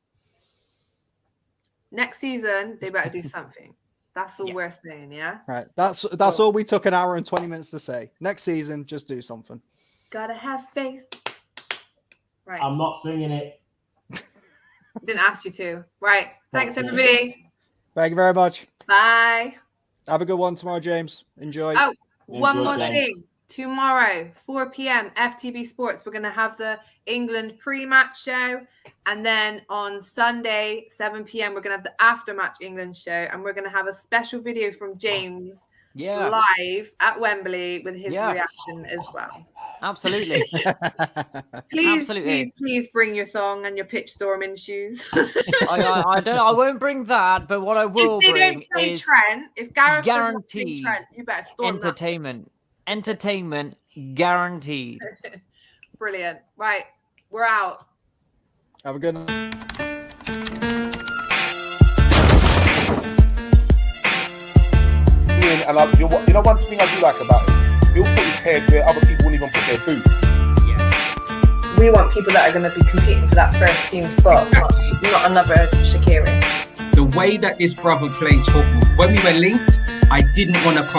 Next season, they better do something. That's all Yes. we're saying, yeah? Right. That's all we took an hour and 20 minutes to say. Next season, just do something. Gotta have faith. Right. I'm not singing it. Didn't ask you to. Right. Thanks, everybody. Thank you very much. Bye. Have a good one tomorrow, James. Enjoy. Oh, one Enjoy, more James. thing. Tomorrow, 4 p.m, FTB Sports. We're going to have the England pre-match show. And then on Sunday, 7 p.m, we're going to have the after-match England show. And we're going to have a special video from James live at Wembley with his reaction as well. Absolutely. Please bring your thong and your pitch storming shoes. I won't bring that, but what I will bring is Trent. If Gareth guaranteed Trent, you better storm entertainment. Entertainment guaranteed. Brilliant. Right, we're out. Have a good night. And you know one thing I do like about him? He'll put his head where other people won't even put their boots. Yeah. We want people that are going to be competing for that first team spot, not another Shaqiri. The way that this brother plays football, when we were linked, I didn't want to comment.